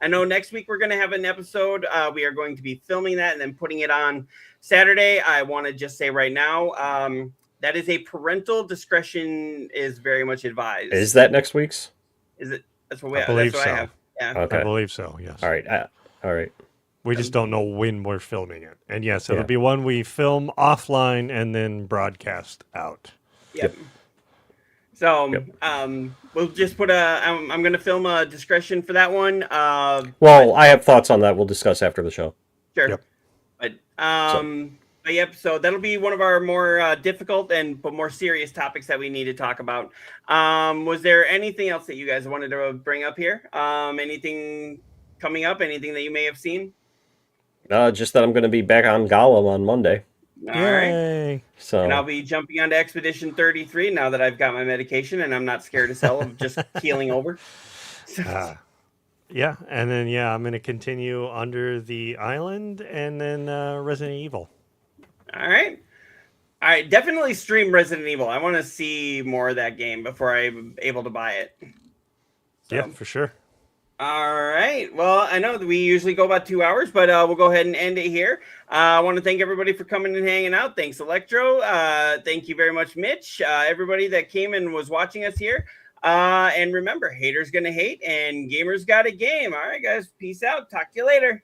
I know next week we're going to have an episode. We are going to be filming that and then putting it on Saturday. I want to just say right now, that is a parental discretion is very much advised. Is that next week's? Is it? That's what we I believe that's what so. I have. Yeah. Okay. I believe so, yes. All right. All right. We just don't know when we're filming it. And yes, it'll Yeah. be one we film offline and then broadcast out. Yep. So, we'll just put I'm going to film a discretion for that one. Well, I have thoughts on that. We'll discuss after the show. Sure. Yep. But yep. So that'll be one of our more difficult but more serious topics that we need to talk about. Was there anything else that you guys wanted to bring up here? Anything coming up? Anything that you may have seen? Just that I'm going to be back on Gollum on Monday. All right. Yay. So And I'll be jumping onto Expedition 33 now that I've got my medication and I'm not scared as hell of just keeling over. Yeah, and then I'm going to continue Under the Island and then Resident Evil. All right. Definitely stream Resident Evil. I want to see more of that game before I'm able to buy it. So. Yeah, for sure. All right. Well, I know that we usually go about 2 hours, but we'll go ahead and end it here. I want to thank everybody for coming and hanging out. Thanks, Electro. Thank you very much, Mitch. Everybody that came and was watching us here. And remember, haters gonna hate and gamers got a game. All right, guys. Peace out. Talk to you later.